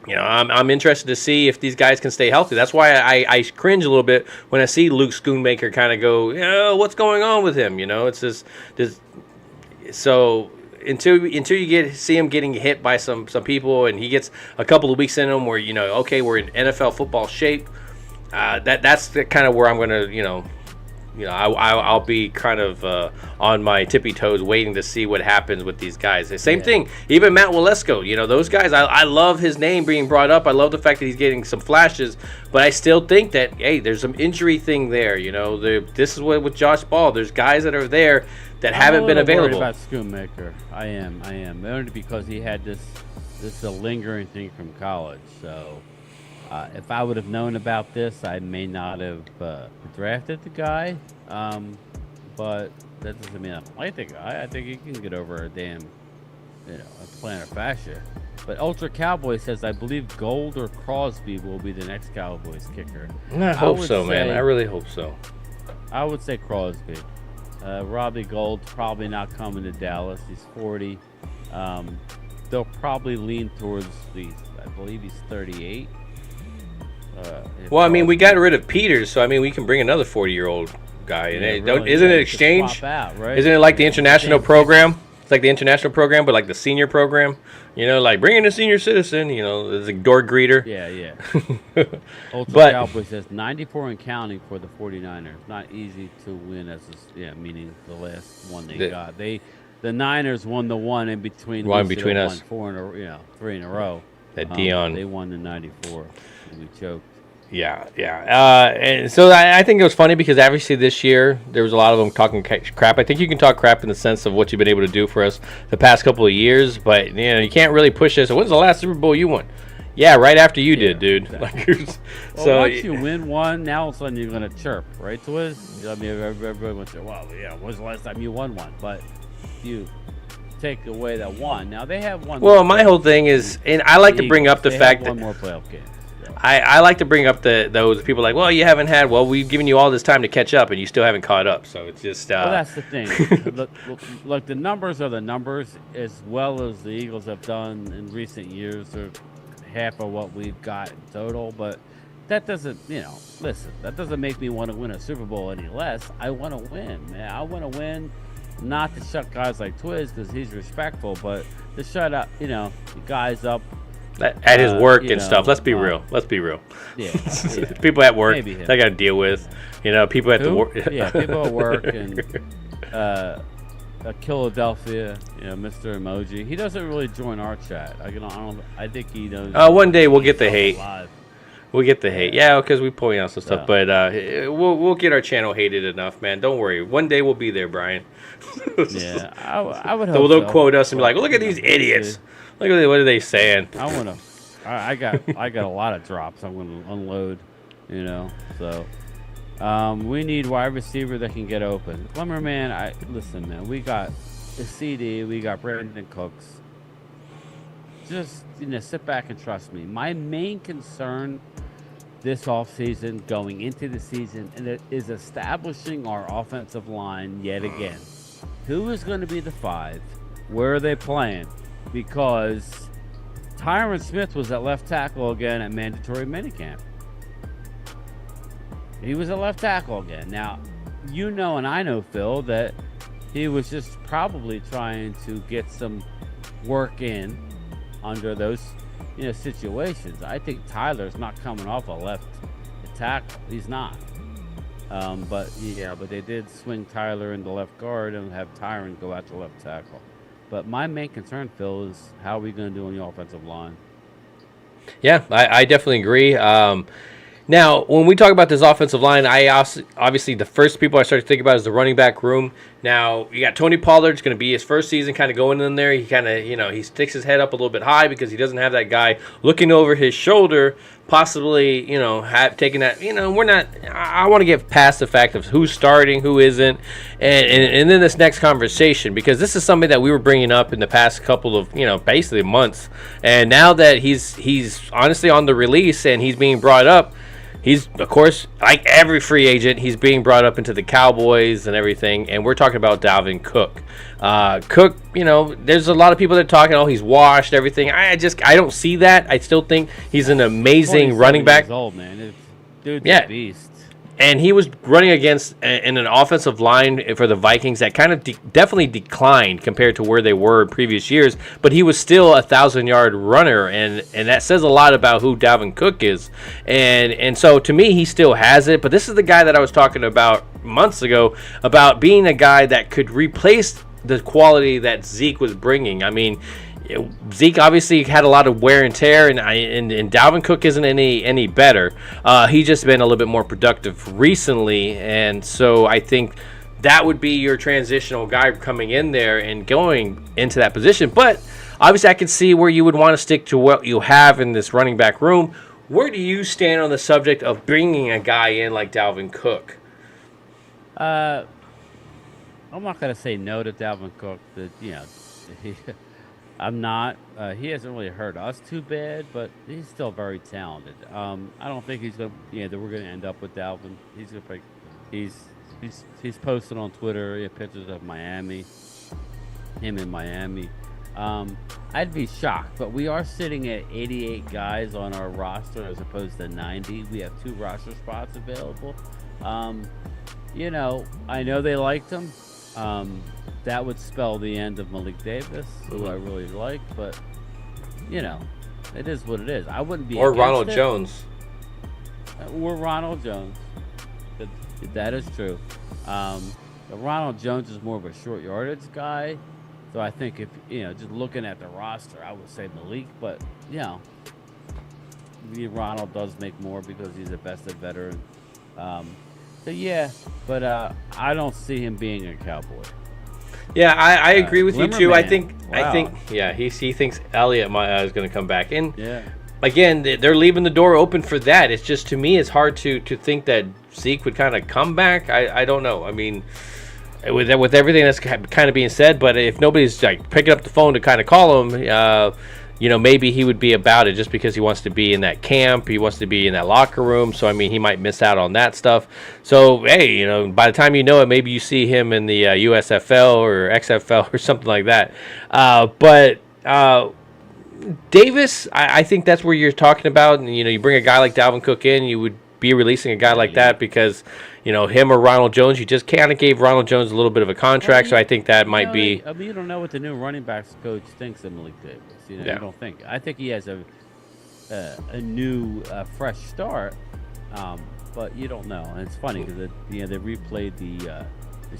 I'm interested to see if these guys can stay healthy. That's why I cringe a little bit when I see Luke Schoonmaker kind of go, what's going on with him? It's just this. So until you see him getting hit by some people, and he gets a couple of weeks in him where okay, we're in NFL football shape. That's the kind of where I'm gonna I'll be kind of on my tippy toes waiting to see what happens with these guys. The same thing, even Matt Walesko, those guys, I love his name being brought up. I love the fact that he's getting some flashes, but I still think that, hey, there's some injury thing there. This is what with Josh Ball, there's guys that are there that haven't been available. I'm about Schoonmaker. I am. Only because he had this lingering thing from college. So if I would have known about this, I may not have drafted the guy. But that doesn't mean I don't like the guy. I think he can get over a damn, a plantar fascia. But Ultra Cowboy says, I believe Gold or Crosby will be the next Cowboys kicker. I hope so, man. I really hope so. I would say Crosby. Robbie Gold's probably not coming to Dallas. He's 40. They'll probably lean towards I believe he's 38. We got rid of Peters, so we can bring another 40-year-old guy. Isn't it exchange? Out, right? Isn't it like the international program? It's like the international program, but like the senior program. Like bring in a senior citizen. There's a door greeter. Yeah. Ultra Cowboy says 94 and counting for the 49ers. Not easy to win meaning the last one they got. The Niners won the one in between. One between us. 3 in a row. That Dion. They won the 94. And we choked. Yeah. And so I think it was funny because obviously this year there was a lot of them talking crap. I think you can talk crap in the sense of what you've been able to do for us the past couple of years, but you can't really push us. When's the last Super Bowl you won? Yeah, right after you did, dude. Exactly. Like, so once you win one, now all of a sudden you're gonna chirp, right, Twiz? I mean, everybody would say, "Well, yeah, when's the last time you won one?" But you take away that one. Now they have one. Well, my whole thing is, and I like to bring up the fact that one more playoff game. So. I like to bring up those people like, well, you haven't had. Well, we've given you all this time to catch up, and you still haven't caught up. So it's just. Well, that's the thing. Look, the numbers are the numbers, as well as the Eagles have done in recent years. They're half of what we've got in total, but that doesn't, listen, that doesn't make me want to win a Super Bowl any less. I want to win, man. I want to win, not to shut guys like Twiz because he's respectful, but to shut up, the guys up at his work and stuff. Let's be real. Yeah. People at work they got to deal with. People at the work. Yeah, people at work and Philadelphia, Mr. Emoji. He doesn't really join our chat. I think he knows. One day we'll get the hate. Alive. We'll get the hate. Yeah, because we point out some stuff. But we'll get our channel hated enough, man. Don't worry. One day we'll be there, Brian. Yeah, I would hope they'll quote us and be like, "Look at these idiots. Look at what are they saying?" I got a lot of drops. I'm gonna unload. So. We need wide receiver that can get open. Plumber, man, listen, man. We got the CD. We got Brandon Cooks. Just sit back and trust me. My main concern this offseason, going into the season, and it is establishing our offensive line yet again. Who is going to be the 5? Where are they playing? Because Tyron Smith was at left tackle again at mandatory minicamp. He was a left tackle again. Now, and I know, Phil, that he was just probably trying to get some work in under those, situations. I think Tyler's not coming off a left tackle. He's not. But they did swing Tyler into left guard and have Tyron go out to left tackle. But my main concern, Phil, is how are we going to do on the offensive line? Yeah, I definitely agree. Now, when we talk about this offensive line, obviously the first people I start to think about is the running back room. Now, you got Tony Pollard. It's going to be his first season kind of going in there. He kind of, he sticks his head up a little bit high because he doesn't have that guy looking over his shoulder, possibly, taking that, we're not, I want to get past the fact of who's starting, who isn't, and then this next conversation, because this is something that we were bringing up in the past couple of, basically months. And now that he's honestly on the release and he's being brought up, he's, of course, like every free agent, he's being brought up into the Cowboys and everything, and we're talking about Dalvin Cook. Cook, there's a lot of people that are talking, oh, he's washed, everything. I don't see that. I still think he's an amazing running back. Years old, man. Dude's a beast. And he was running against in an offensive line for the Vikings that kind of definitely declined compared to where they were in previous years. But he was still a 1,000-yard runner, and that says a lot about who Dalvin Cook is. And so to me, he still has it. But this is the guy that I was talking about months ago about being a guy that could replace the quality that Zeke was bringing. I mean, Zeke obviously had a lot of wear and tear, and Dalvin Cook isn't any better. He's just been a little bit more productive recently, and so I think that would be your transitional guy coming in there and going into that position. But obviously I can see where you would want to stick to what you have in this running back room. Where do you stand on the subject of bringing a guy in like Dalvin Cook? I'm not going to say no to Dalvin Cook. I'm not. He hasn't really hurt us too bad, but he's still very talented. I don't think he's going to, that we're going to end up with Dalvin. He's going to pick. He's posted on Twitter pictures of Miami, him in Miami. I'd be shocked, but we are sitting at 88 guys on our roster as opposed to 90. We have 2 roster spots available. I know they liked him. That would spell the end of Malik Davis, who I really like, but it is what it is. I wouldn't be. Or Ronald Jones. Or Ronald Jones. That is true. Ronald Jones is more of a short yardage guy, so I think if just looking at the roster, I would say Malik, but Ronald does make more because he's a vested veteran. So yeah, but I don't see him being a Cowboy. Yeah, I agree with you too. Limmerman. I think yeah, he thinks Elliott is going to come back. And Yeah. again, they're leaving the door open for that. It's just, to me, it's hard to think that Zeke would kind of come back. I don't know. I mean, with everything that's kind of being said, but if nobody's like picking up the phone to kind of call him, maybe he would be about it just because he wants to be in that camp. He wants to be in that locker room. So, I mean, he might miss out on that stuff. So, hey, by the time you know it, maybe you see him in the USFL or XFL or something like that. But Davis, I think that's where you're talking about. And, you bring a guy like Dalvin Cook in, you would be releasing a guy like that because, him or Ronald Jones, you just kind of gave Ronald Jones a little bit of a contract. So I think that might be. I mean, you don't know what the new running backs coach thinks of Malik Davis. You don't think. I think he has a new, fresh start, but you don't know. And it's funny because they replayed the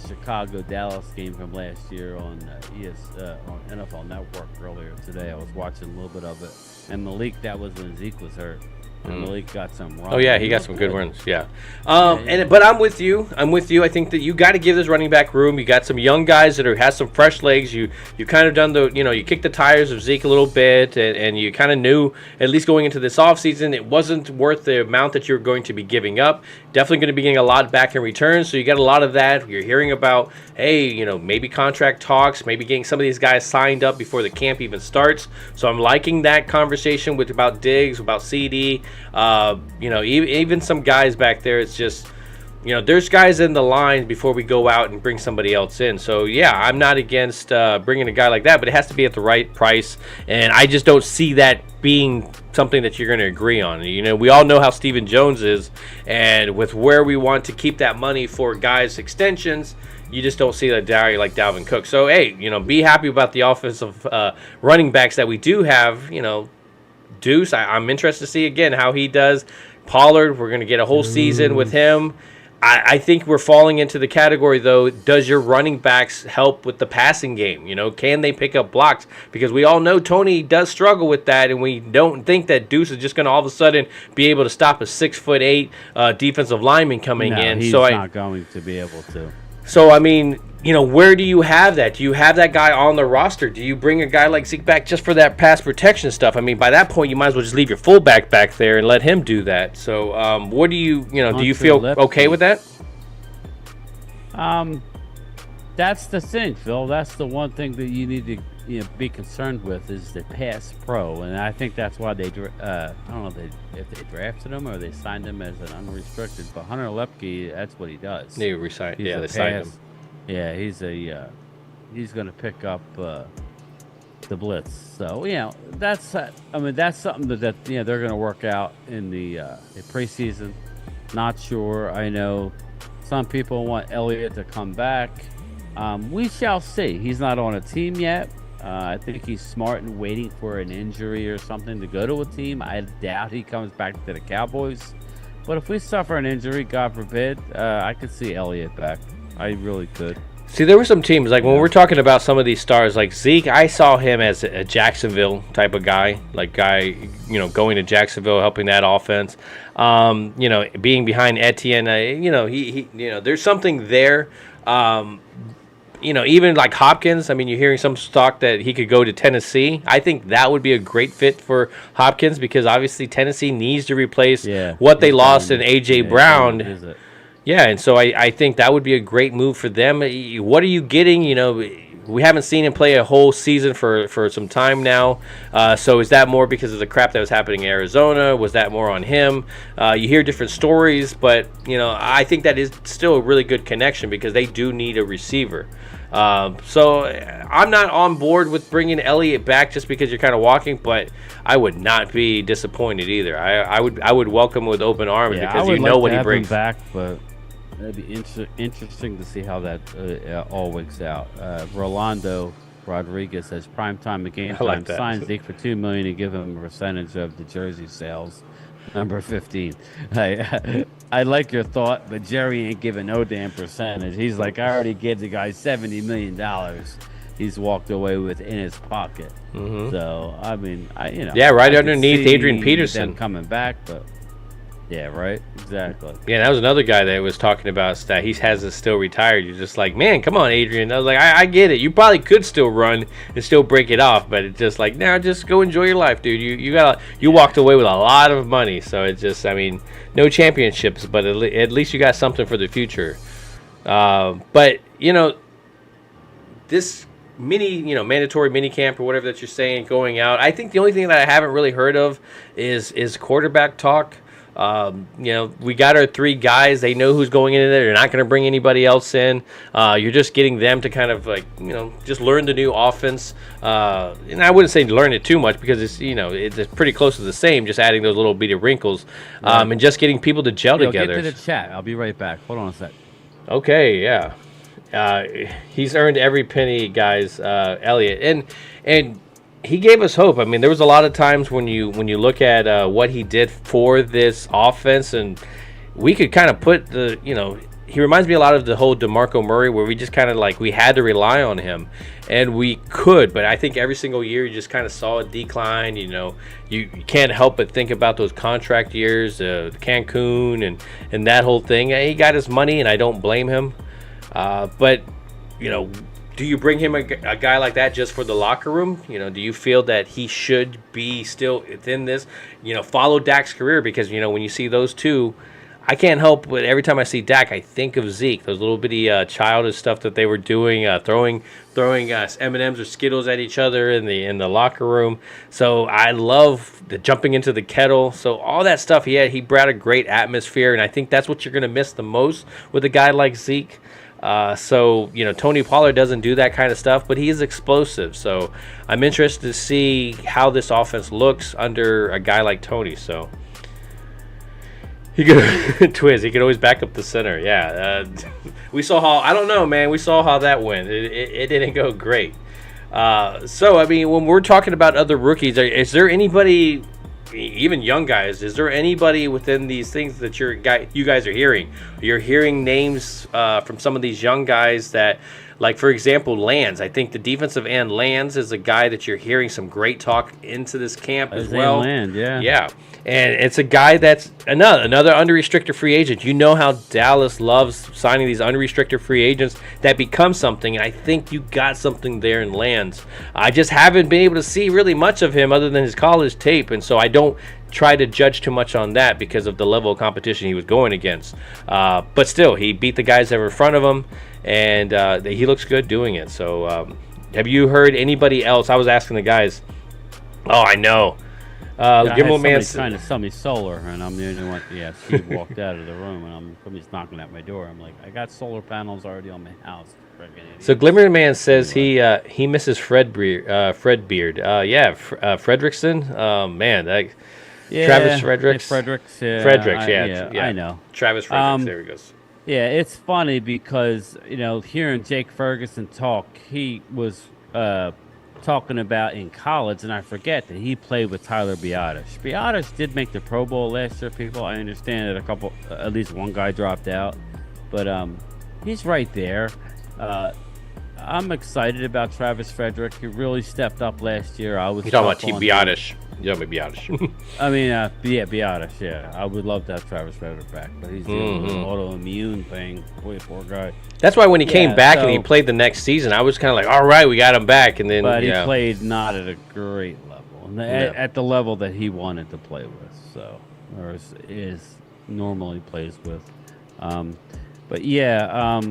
Chicago Dallas game from last year on on NFL Network earlier today. I was watching a little bit of it, and Malik, that was when Zeke was hurt. And Malik got some runs. Oh yeah, he got some good runs. Yeah. But I'm with you. I think that you got to give this running back room. You got some young guys that has some fresh legs. You kind of done you kicked the tires of Zeke a little bit, and you kind of knew, at least going into this offseason, it wasn't worth the amount that you're going to be giving up. Definitely going to be getting a lot back in return. So you got a lot of that. You're hearing about, hey, maybe contract talks, maybe getting some of these guys signed up before the camp even starts. So I'm liking that conversation about Diggs, about CD. Even some guys back there, it's just, there's guys in the line before we go out and bring somebody else in. So, yeah, I'm not against bringing a guy like that, but it has to be at the right price. And I just don't see that being something that you're going to agree on. We all know how Stephen Jones is, and with where we want to keep that money for guys' extensions, you just don't see that guy like Dalvin Cook. So, hey, be happy about the offensive running backs that we do have, Deuce, I'm interested to see again how he does. Pollard, we're going to get a whole season with him. I think we're falling into the category, though, does your running backs help with the passing game? Can they pick up blocks? Because we all know Tony does struggle with that, and we don't think that Deuce is just going to all of a sudden be able to stop a 6'8" defensive lineman coming in. He's not going to be able to. So, I mean, where do you have that? Do you have that guy on the roster? Do you bring a guy like Zeke back just for that pass protection stuff? I mean, by that point, you might as well just leave your fullback back there and let him do that. So, what do you feel okay with that? That's the thing, Phil. That's the one thing that you need to be concerned with is the pass pro, and I think that's why they I don't know if they drafted him or they signed him as an unrestricted. But Hunter Lepke, that's what he does. They signed him. Yeah, he's going to pick up the blitz. So that's something that they're going to work out in the preseason. Not sure. I know some people want Elliott to come back. We shall see. He's not on a team yet. I think he's smart and waiting for an injury or something to go to a team. I doubt he comes back to the Cowboys. But if we suffer an injury, God forbid, I could see Elliott back. I really could. See, there were some teams, like when we're talking about some of these stars, like Zeke, I saw him as a Jacksonville type of guy, going to Jacksonville, helping that offense, being behind Etienne, there's something there. Even like Hopkins, I mean, you're hearing some talk that he could go to Tennessee. I think that would be a great fit for Hopkins because obviously Tennessee needs to replace what they lost in A.J. Brown. Yeah, and so I think that would be a great move for them. What are you getting? We haven't seen him play a whole season for some time now. So is that more because of the crap that was happening in Arizona? Was that more on him? You hear different stories, but I think that is still a really good connection because they do need a receiver. So I'm not on board with bringing Elliott back just because you're kind of walking, but I would not be disappointed either. I would welcome with open arms because what he brings back, but. That'd be interesting to see how that all works out. Rolando Rodriguez says Primetime and GameTime signs Zeke for $2 million and give him a percentage of the jersey sales. Number 15. I like your thought, but Jerry ain't giving no damn percentage. He's like, I already gave the guy $70 million he's walked away with in his pocket. So I mean, Yeah, right I could underneath see Adrian Peterson. them coming back, but yeah, right, exactly. Yeah, that was another guy that was talking about that he has it still retired. You're just like, man, come on, Adrian. I was like, I get it. You probably could still run and still break it off, but it's just like, nah, just go enjoy your life, dude. You walked away with a lot of money, so it's just, I mean, no championships, but at least you got something for the future. But this mandatory mini camp or whatever that you're saying going out. I think the only thing that I haven't really heard of is quarterback talk. We got our 3 guys. They know who's going in there. They're not going to bring anybody else in. You're just getting them to kind of just learn the new offense. And I wouldn't say learn it too much because it's pretty close to the same. Just adding those little bitty wrinkles, and just getting people to gel together. Get to the chat. I'll be right back. Hold on a sec. Okay, yeah. He's earned every penny, guys. Elliot, and he gave us hope. I mean, there was a lot of times when you look at what he did for this offense, and we could kind of put he reminds me a lot of the whole DeMarco Murray, where we just kind of we had to rely on him, and we could. But I think every single year you just kind of saw a decline. You can't help but think about those contract years, Cancun and that whole thing. He got his money, and I don't blame him. But do you bring him a guy like that just for the locker room? Do you feel that he should be still within this? Follow Dak's career, because when you see those two, I can't help but every time I see Dak, I think of Zeke. Those little bitty childish stuff that they were doing, throwing M&Ms or Skittles at each other in the locker room. So I love the jumping into the kettle. So all that stuff he brought a great atmosphere, and I think that's what you're going to miss the most with a guy like Zeke. Tony Pollard doesn't do that kind of stuff, but he is explosive. So I'm interested to see how this offense looks under a guy like Tony. So he could Twiz. He could always back up the center. Yeah, we saw how. I don't know, man. We saw how that went. It didn't go great. So I mean, when we're talking about other rookies, is there anybody? Even young guys, is there anybody within these things that you guys are hearing? You're hearing names from some of these young guys that, like, for example, Lands. I think the defensive end Lands is a guy that you're hearing some great talk into this camp as well. Land, yeah. Yeah. And it's a guy that's another unrestricted free agent. You know how Dallas loves signing these unrestricted free agents that become something, and I think you got something there in Lands. I just haven't been able to see really much of him other than his college tape, and so I don't try to judge too much on that because of the level of competition he was going against. But still, he beat the guys that were in front of him, and he looks good doing it. So have you heard anybody else? I was asking the guys. Oh, I know. Gimel Man trying to sell me solar, and I'm the only one. Yeah, she walked out of the room, and somebody's knocking at my door. I'm like, I got solar panels already on my house. So Glimmer Man says he misses Fred Beard. Fredrickson. Man, Travis Fredericks. Fredericks. Fredericks. Yeah, I know. Travis Fredericks. There he goes. Yeah, it's funny because hearing Jake Ferguson talk, he was talking about in college, and I forget that he played with Tyler Biotish. Biotish did make the Pro Bowl last year, people. I understand that at least one guy dropped out, but he's right there. I'm excited about Travis Frederick. He really stepped up last year. You're talking about Biotish. Biotish. I mean, Biotish, yeah. I would love to have Travis Frederick back, but he's dealing with an autoimmune thing. Boy, poor guy. That's why when he came back and he played the next season, I was kind of like, all right, we got him back. And then, but he played not at a great level, at the level that he wanted to play with, or is normally plays with. But yeah.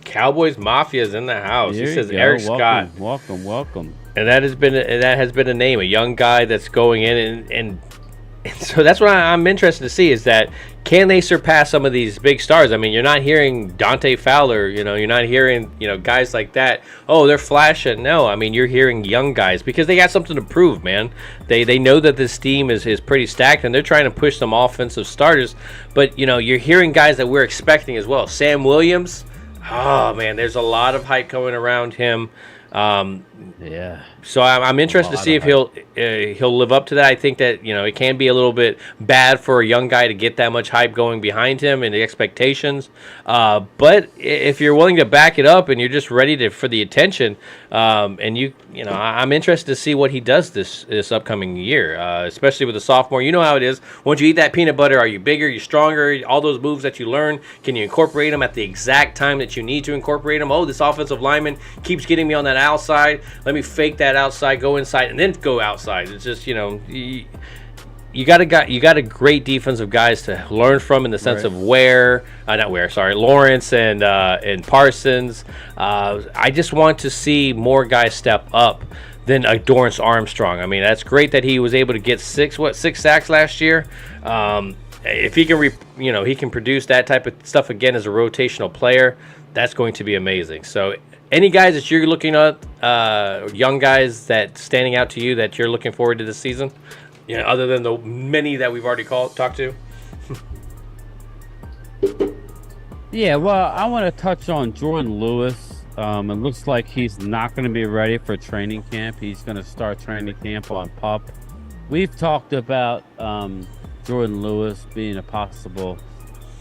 Cowboys Mafia is in the house. He says Eric Scott. Welcome. And that has been a name, a young guy that's going in, and so that's what I'm interested to see, is that can they surpass some of these big stars? I mean, you're not hearing Dante Fowler, you're not hearing guys like that. Oh, they're flashing. No, I mean, you're hearing young guys because they got something to prove, man. They know that this team is pretty stacked, and they're trying to push some offensive starters. But you're hearing guys that we're expecting as well. Sam Williams. Oh man, there's a lot of hype going around him. Yeah. So I'm interested to lot see of if he'll live up to that. I think that it can be a little bit bad for a young guy to get that much hype going behind him and the expectations. But if you're willing to back it up and you're just ready for the attention, and I'm interested to see what he does this upcoming year, especially with the sophomore. You know how it is. Once you eat that peanut butter, are you bigger? You stronger? All those moves that you learn, can you incorporate them at the exact time that you need to incorporate them? Oh, this offensive lineman keeps getting me on that outside. Let me fake that outside, go inside, and then go outside. It's just you got a great defensive guys to learn from in the sense of Lawrence and Parsons. I just want to see more guys step up than Dorrance Armstrong. I mean, that's great that he was able to get six sacks last year. If he can he can produce that type of stuff again as a rotational player, that's going to be amazing. So any guys that you're looking at, young guys that standing out to you that you're looking forward to this season, other than the many that we've already talked to? Yeah, well, I want to touch on Jordan Lewis. It looks like he's not going to be ready for training camp. He's going to start training camp on PUP. We've talked about Jordan Lewis being a possible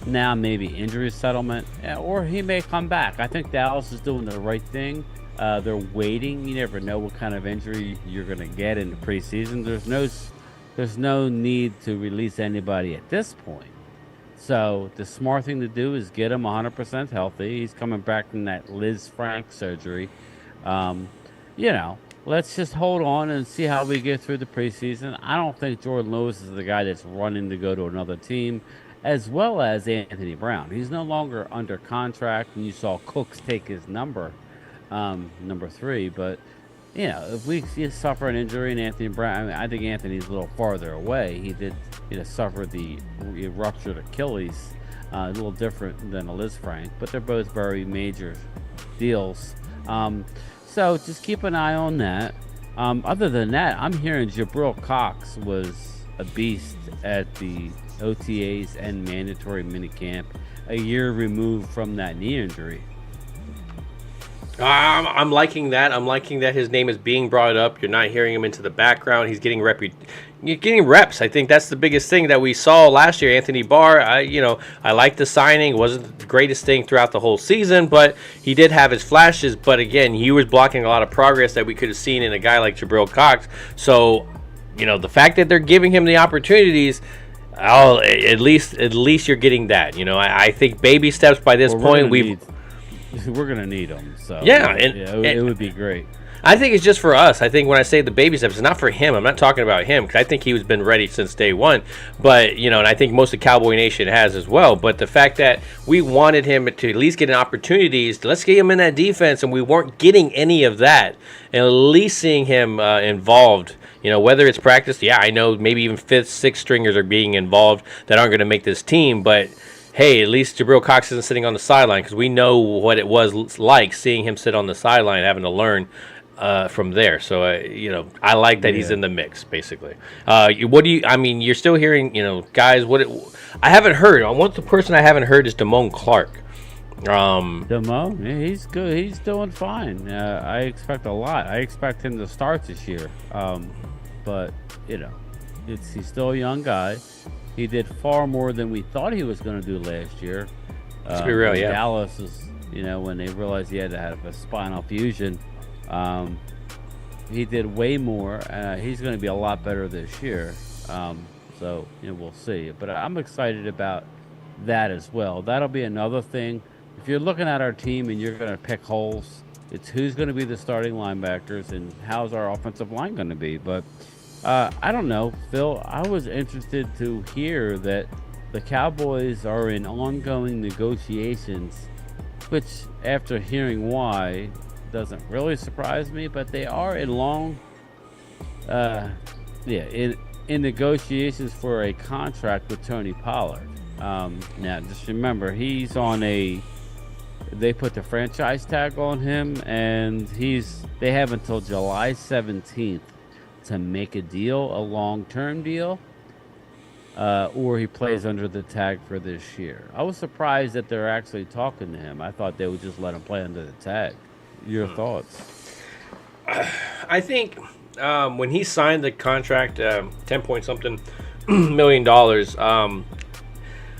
now maybe injury settlement, or he may come back. I think Dallas is doing the right thing. They're waiting. You never know what kind of injury you're going to get in the preseason. There's no need to release anybody at this point. So the smart thing to do is get him 100% healthy. He's coming back from that Liz Frank surgery. Let's just hold on and see how we get through the preseason. I don't think Jordan Lewis is the guy that's running to go to another team, as well as Anthony Brown. He's no longer under contract, and you saw Cooks take his number 3. But, if we suffer an injury in Anthony Brown, I think Anthony's a little farther away. He did suffer the ruptured Achilles, a little different than a Liz Frank, but they're both very major deals. So just keep an eye on that. Other than that, I'm hearing Jabril Cox was a beast at the OTAs and mandatory minicamp, a year removed from that knee injury. I'm liking that. I'm liking that his name is being brought up. You're not hearing him into the background. He's getting reps. I think that's the biggest thing that we saw last year. Anthony Barr, I like the signing. It wasn't the greatest thing throughout the whole season, but he did have his flashes. But again, he was blocking a lot of progress that we could have seen in a guy like Jabril Cox. So, the fact that they're giving him the opportunities, at least you're getting that. I think baby steps by this point. We're gonna need them. So it would be great. I think it's just for us. I think when I say the baby steps, it's not for him. I'm not talking about him because I think he's been ready since day one. But, and I think most of Cowboy Nation has as well. But the fact that we wanted him to at least get an opportunities, let's get him in that defense, and we weren't getting any of that. And at least seeing him involved, whether it's practice, I know maybe even 5th, 6th stringers are being involved that aren't going to make this team. But, hey, at least Jabril Cox isn't sitting on the sideline because we know what it was like seeing him sit on the sideline having to learn from there. So, I like that he's in the mix, basically. You're still hearing, guys, I haven't heard. The person I haven't heard is Damone Clark. Damone, he's good. He's doing fine. I expect a lot. I expect him to start this year. But, he's still a young guy. He did far more than we thought he was going to do last year. Let's be real, yeah. Dallas is, when they realized he had to have a spinal fusion, he did way more. He's going to be a lot better this year. So, we'll see. But I'm excited about that as well. That'll be another thing. If you're looking at our team and you're going to pick holes, it's who's going to be the starting linebackers and how's our offensive line going to be. But I don't know, Phil. I was interested to hear that the Cowboys are in ongoing negotiations, which, after hearing why, doesn't really surprise me. But they are in in negotiations for a contract with Tony Pollard. Now, just remember, he's on they put the franchise tag on him, and they have until July 17th to make a deal, a long-term deal, or he plays under the tag for this year. I was surprised that they're actually talking to him. I thought they would just let him play under the tag. Your thoughts? I think when he signed the contract, 10 point something million dollars,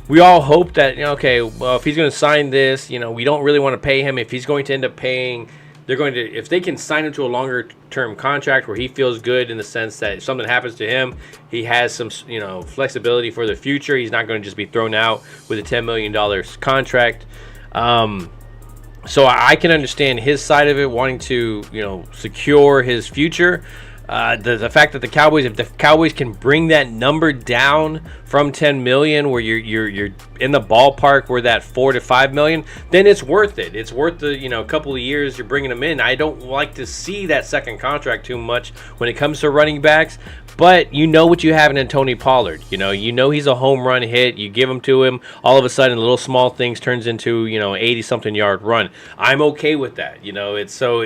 we all hope that, okay, well, if he's going to sign this, we don't really want to pay him. If he's going to end up paying, if they can sign him to a longer term contract where he feels good in the sense that if something happens to him, he has some, flexibility for the future. He's not going to just be thrown out with a $10 million contract. So I can understand his side of it, wanting to, secure his future. The fact that if the Cowboys can bring that number down from 10 million, where you're in the ballpark where that 4 to 5 million, then it's worth it. It's worth the couple of years you're bringing them in. I don't like to see that second contract too much when it comes to running backs. But what you have in Tony Pollard. You know he's a home run hit. You give him to him, all of a sudden, little small things turns into 80-something yard run. I'm okay with that. It's so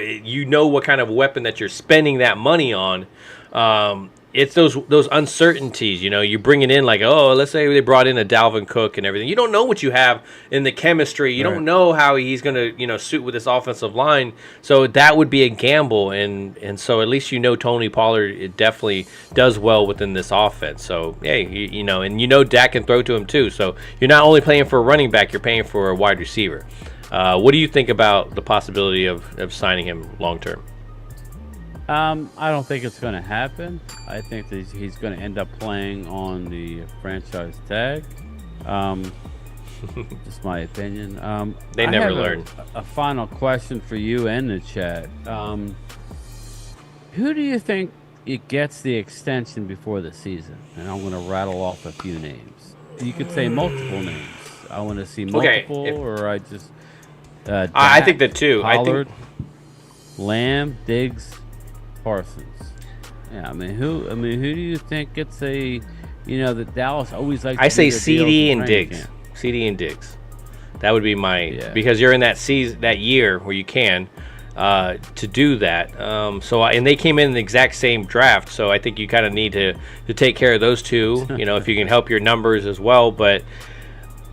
what kind of weapon that you're spending that money on. It's those uncertainties, you bring it in like, let's say they brought in a Dalvin Cook and everything. You don't know what you have in the chemistry. You don't know how he's going to, suit with this offensive line. So that would be a gamble. And so at least Tony Pollard, it definitely does well within this offense. So, hey, and Dak can throw to him too. So you're not only paying for a running back, you're paying for a wide receiver. What do you think about the possibility of signing him long term? I don't think it's going to happen. I think that he's going to end up playing on the franchise tag. Just my opinion. They never learn. A final question for you and the chat. Who do you think it gets the extension before the season? And I'm going to rattle off a few names. You could say multiple names. I want to see multiple, or I just. Dak, I think that too. Pollard, Lamb, Diggs, Parsons. Yeah, who do you think gets a, the Dallas always like. I say CD and Diggs. CD and Diggs. That would be my because you're in that season, that year where you can to do that. And they came in the exact same draft, so I think you kind of need to take care of those two. If you can help your numbers as well, but.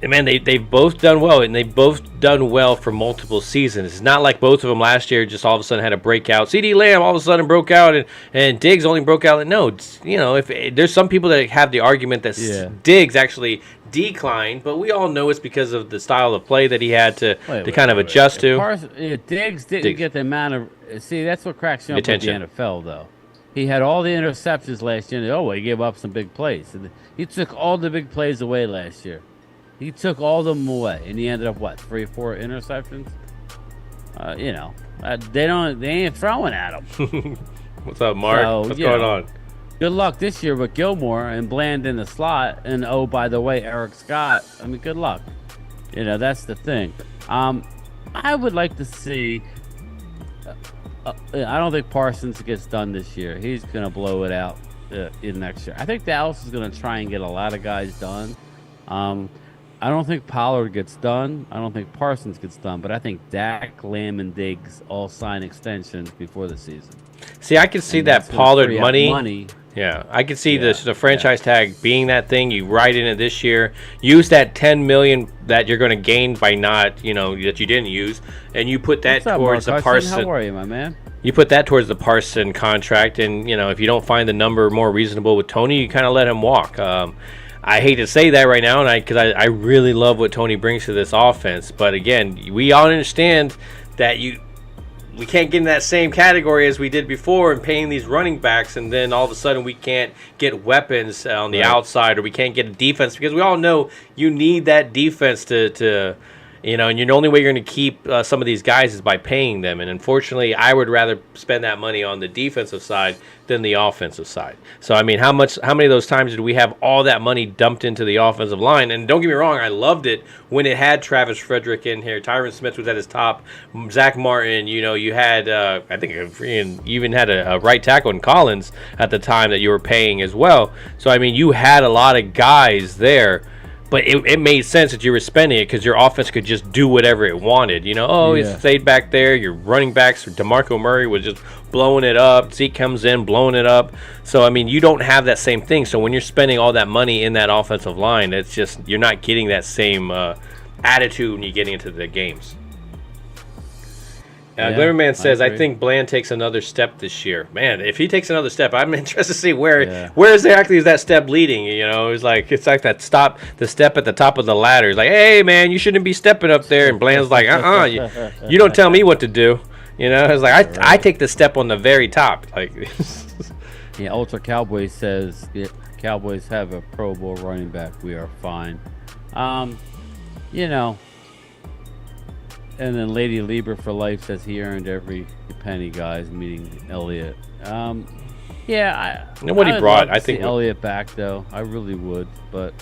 Man, they've both done well, and they've both done well for multiple seasons. It's not like both of them last year just all of a sudden had a breakout. CeeDee Lamb all of a sudden broke out, and Diggs only broke out. No, if there's some people that have the argument that Diggs actually declined, but we all know it's because of the style of play that he had to kind of adjust to. Diggs didn't get the amount of that's what cracks you up with the NFL though. He had all the interceptions last year. He gave up some big plays. He took all the big plays away last year. He took all of them away, and he ended up 3 or 4 interceptions. They ain't throwing at him. What's up, Mark? What's going on? Good luck this year with Gilmore and Bland in the slot, and by the way, Eric Scott. Good luck. That's the thing. I would like to see. I don't think Parsons gets done this year. He's gonna blow it out in next year. I think Dallas is gonna try and get a lot of guys done. I don't think Pollard gets done. I don't think Parsons gets done. But I think Dak, Lamb, and Diggs all sign extensions before the season. See, I can see that Pollard money. Yeah, I can see the franchise tag being that thing. You write in it this year. Use that $10 million that you're going to gain by not, that you didn't use, and you put that towards the Parson. How are you, my man? You put that towards the Parson contract, and if you don't find the number more reasonable with Tony, you kind of let him walk. I hate to say that right now, because I really love what Tony brings to this offense. But again, we all understand that we can't get in that same category as we did before and paying these running backs, and then all of a sudden we can't get weapons on the outside, or we can't get a defense, because we all know you need that defense to and the only way you're going to keep some of these guys is by paying them. And unfortunately, I would rather spend that money on the defensive side than the offensive side. So, how many of those times did we have all that money dumped into the offensive line? And don't get me wrong, I loved it when it had Travis Frederick in here. Tyron Smith was at his top. Zach Martin, you had, I think you even had a right tackle in Collins at the time that you were paying as well. So, you had a lot of guys there. But it made sense that you were spending it because your offense could just do whatever it wanted. It stayed back there. Your running backs, DeMarco Murray was just blowing it up. Zeke comes in, blowing it up. So, you don't have that same thing. So, when you're spending all that money in that offensive line, it's just you're not getting that same attitude when you get into the games. Glimmerman says, I agree. think Bland takes another step this year. Man, if he takes another step, I'm interested to see where exactly is that step leading. You know, it's like that the step at the top of the ladder. It's like, hey, man, you shouldn't be stepping up there. And Bland's like, you don't tell me what to do. You know, it's like I take the step on the very top. Like, yeah, Ultra Cowboy says Cowboys have a Pro Bowl running back. We are fine. You know. And then Lady Lieber for life says he earned every penny, guys, meeting Elliott. What he brought, I think Elliott back though. I really would. But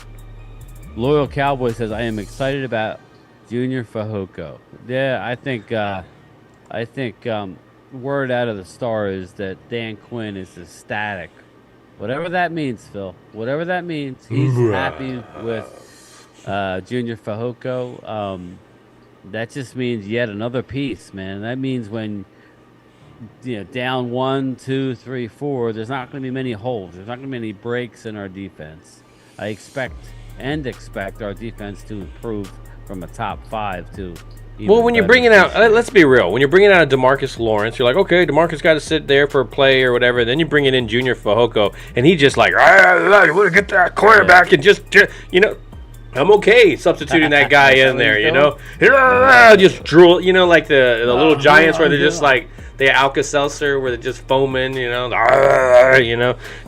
Loyal Cowboy says I am excited about Junior Fehoko. Yeah, I think word out of the Star is that Dan Quinn is ecstatic. Whatever that means, Phil. Whatever that means, he's happy with Junior Fehoko. That just means yet another piece, man. That means when down 1, 2, 3, 4, there's not going to be many holes. There's not going to be any breaks in our defense. I expect our defense to improve from a top 5 to. Well, when you're bringing out, let's be real. When you're bringing out a DeMarcus Lawrence, you're like, okay, DeMarcus got to sit there for a play or whatever. Then you bring it in Junior Fehoko, and he just like, I want to get that cornerback and just I'm okay substituting that guy in there, just drool, like the little Giants where they're just like the Alka-Seltzer where they're just foaming,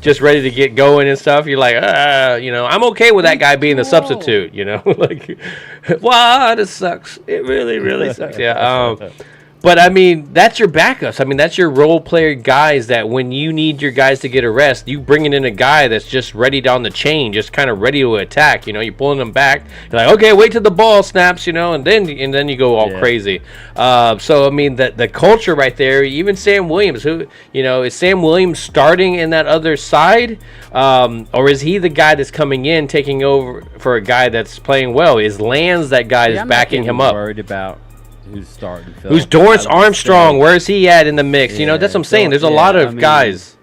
just ready to get going and stuff. You're like, I'm okay with that guy being the substitute, like, wow, this sucks. It really, really sucks. Yeah. But, I mean, that's your backups. I mean, that's your role player guys that when you need your guys to get a rest, you bringing in a guy that's just ready down the chain, just kind of ready to attack. You're pulling them back. You're like, okay, wait till the ball snaps, and then you go all crazy. So, I mean, the culture right there, even Sam Williams, who, is Sam Williams starting in that other side? Or is he the guy that's coming in, taking over for a guy that's playing well? Is Lands that guy that's backing him up? I'm worried about who's starting. Phil. Who's Dorrance Armstrong? Where's he at in the mix? That's what I'm saying. There's a lot of guys.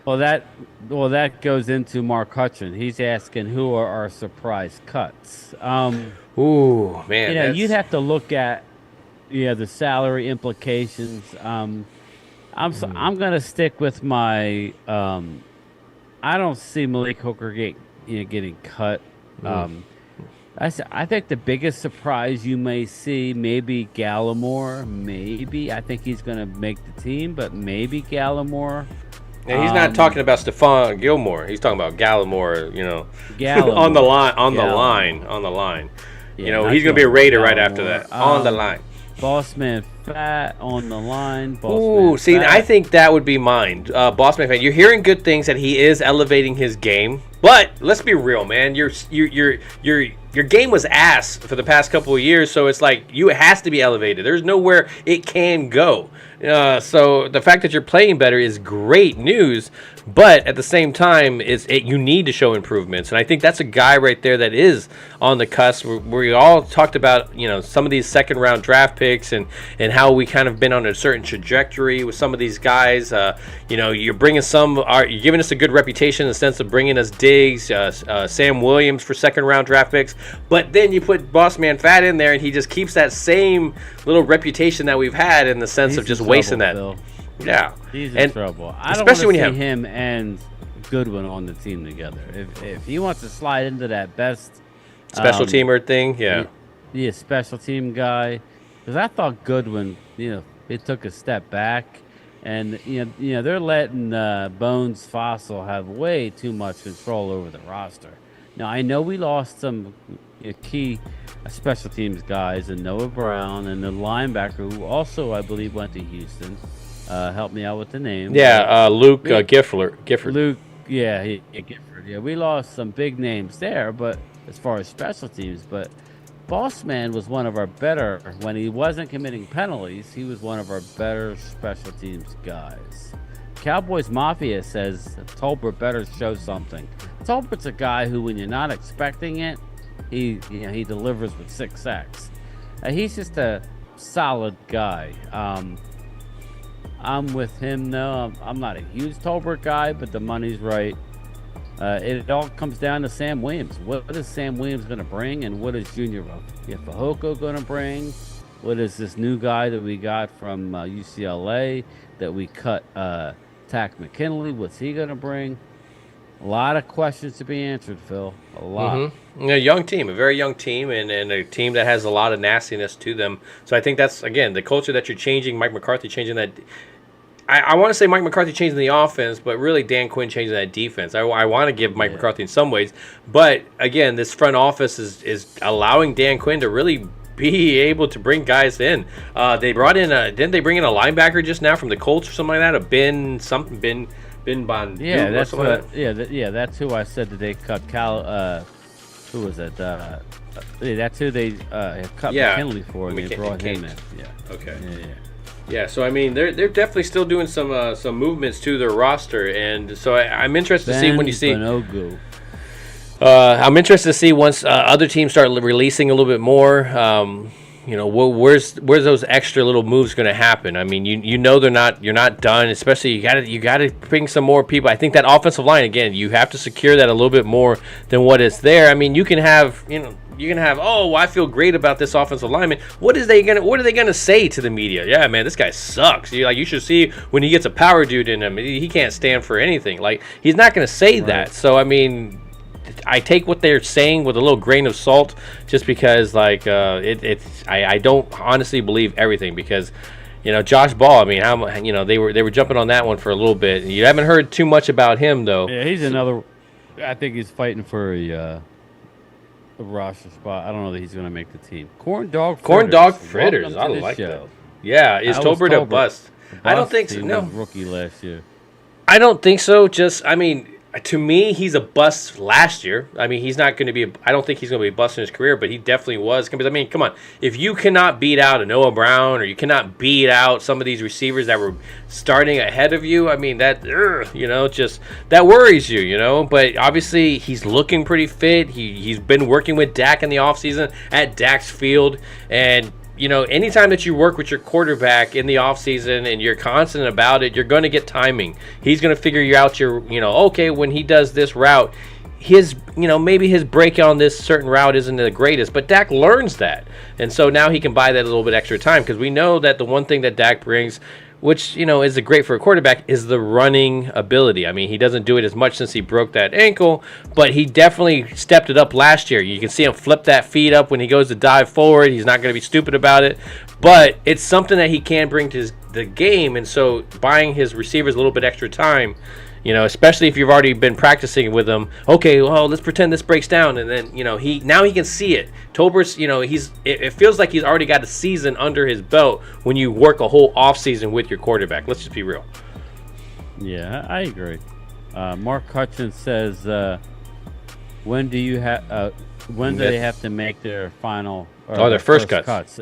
Well, that goes into Mark Hutchin. He's asking who are our surprise cuts. Ooh, man. You'd have to look at the salary implications. I'm gonna stick with my. I don't see Malik Hooker getting cut. I think the biggest surprise you may see, maybe Gallimore. Maybe. I think he's going to make the team, but maybe Gallimore. Yeah, he's not talking about Stephon Gilmore. He's talking about Gallimore, Gallimore. on the line. Yeah, he's going to be a Raider right after that. On the line. Bossman Fat on the line. I think that would be mine. Bossman Fat. You're hearing good things that he is elevating his game, but let's be real, man. Your game was ass for the past couple of years, so it's like it has to be elevated. There's nowhere it can go. So the fact that you're playing better is great news, but at the same time, you need to show improvements. And I think that's a guy right there that is on the cusp. We all talked about some of these second-round draft picks and how we kind of been on a certain trajectory with some of these guys. You're bringing you're giving us a good reputation in the sense of bringing us Diggs, Sam Williams for second-round draft picks. But then you put Bossman Fat in there, and he just keeps that same little reputation that we've had in the sense of just wasting that. Bill. Yeah, he's in trouble. I don't especially want to when see him and Goodwin on the team together. If he wants to slide into that best special teamer thing, yeah, special team guy. Because I thought Goodwin, it took a step back, and they're letting Bones Fossil have way too much control over the roster. Now, I know we lost some key special teams guys, and Noah Brown, and the linebacker, who also, I believe, went to Houston. Help me out with the name. Yeah, Luke Gifford. Luke, Gifford. Yeah, we lost some big names there, but as far as special teams, but Bossman was one of our better, when he wasn't committing penalties, he was one of our better special teams guys. Cowboys Mafia says Tolbert better show something. Tolbert's a guy who, when you're not expecting it, he delivers with 6 sacks. He's just a solid guy. I'm with him though. I'm not a huge Tolbert guy, but the money's right. It all comes down to Sam Williams. What is Sam Williams going to bring, and what is Junior Fehoko going to bring? What is this new guy that we got from UCLA that we cut? Tack McKinley. What's he gonna bring? A lot of questions to be answered, Phil. A lot. A young team, a very young team, and a team that has a lot of nastiness to them. So I think that's, again, the culture that you're changing, Mike McCarthy changing that. I want to say Mike McCarthy changing the offense, but really Dan Quinn changing that defense. I want to give Mike McCarthy in some ways. But, again, this front office is allowing Dan Quinn to really be able to bring guys in. They brought in didn't they bring in a linebacker just now from the Colts or something like that? A Ben Bond. Yeah, that's what. That's who I said that they cut. Who was it? That's who they cut McKinley for, and they brought him in. Yeah. Okay. Yeah. So I mean, they're definitely still doing some movements to their roster, and so I'm interested to see when you see. I'm interested to see once other teams start releasing a little bit more. Where's those extra little moves going to happen? I mean, you're not done. Especially you got to bring some more people. I think that offensive line, again, you have to secure that a little bit more than what is there. I mean, you can have oh, I feel great about this offensive lineman. What are they gonna say to the media? Yeah, man, this guy sucks. You should see when he gets a power dude in him, he can't stand for anything. Like, he's not gonna say that. So I mean, I take what they're saying with a little grain of salt, just because I don't honestly believe everything, because Josh Ball. I mean, they were jumping on that one for a little bit. You haven't heard too much about him though. Yeah, he's another. I think he's fighting for a roster spot. I don't know that he's going to make the team. Corn dog fritters. I like that. Yeah, is Tolbert a bust? I don't think so. No, rookie last year. I don't think so. To me, he's a bust last year. I mean, he's not going to be. I don't think he's going to be a bust in his career, but he definitely was. Because, I mean, come on. If you cannot beat out a Noah Brown, or you cannot beat out some of these receivers that were starting ahead of you, I mean, that worries you, But obviously, he's looking pretty fit. He's been working with Dak in the offseason at Dak's Field, and anytime that you work with your quarterback in the offseason and you're constant about it, you're going to get timing. He's going to figure you out okay, when he does this route, maybe his break on this certain route isn't the greatest, but Dak learns that. And so now he can buy that a little bit extra time, because we know that the one thing that Dak brings, which, is great for a quarterback, is the running ability. I mean, he doesn't do it as much since he broke that ankle, but he definitely stepped it up last year. You can see him flip that feet up when he goes to dive forward. He's not going to be stupid about it, but it's something that he can bring to the game, and so buying his receivers a little bit extra time, especially if you've already been practicing with him. Okay, well, let's pretend this breaks down, and then he can see it. Tolbert's, it feels like he's already got a season under his belt when you work a whole offseason with your quarterback. Let's just be real. Yeah, I agree. Mark Hutchins says, when do they have to make their final their first cuts?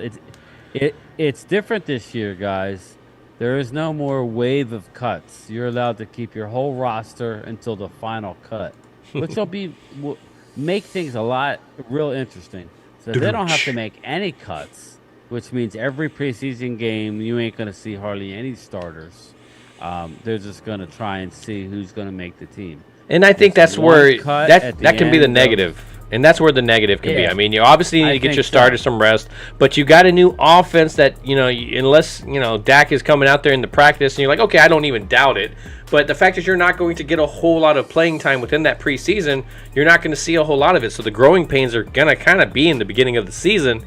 It's different this year, guys. There is no more wave of cuts. You're allowed to keep your whole roster until the final cut, which will make things a lot real interesting. So they don't have to make any cuts, which means every preseason game you ain't going to see hardly any starters. They're just going to try and see who's going to make the team. And I think that's where that can be the negative. And that's where the negative can be. I mean, you obviously need to get your starters some rest, but you got a new offense that, unless, Dak is coming out there in the practice and you're like, okay, I don't even doubt it. But the fact is you're not going to get a whole lot of playing time within that preseason. You're not going to see a whole lot of it. So the growing pains are going to kind of be in the beginning of the season,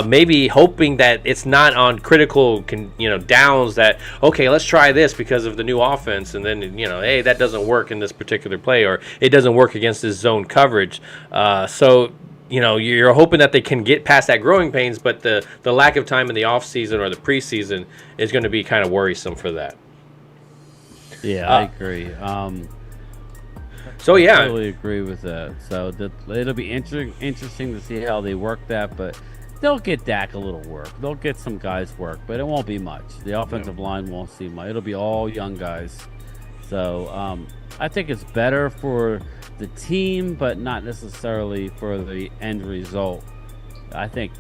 maybe hoping that it's not on critical, downs that, okay, let's try this because of the new offense. And then, hey, that doesn't work in this particular play, or it doesn't work against this zone coverage. So you're hoping that they can get past that growing pains, but the lack of time in the offseason or the preseason is going to be kind of worrisome for that. Yeah, I agree. So yeah, I totally agree with that. So it'll be interesting to see how they work that, but they'll get Dak a little work. They'll get some guys work, but it won't be much. The offensive line won't see much. It'll be all young guys. So I think it's better for the team, but not necessarily for the end result. I think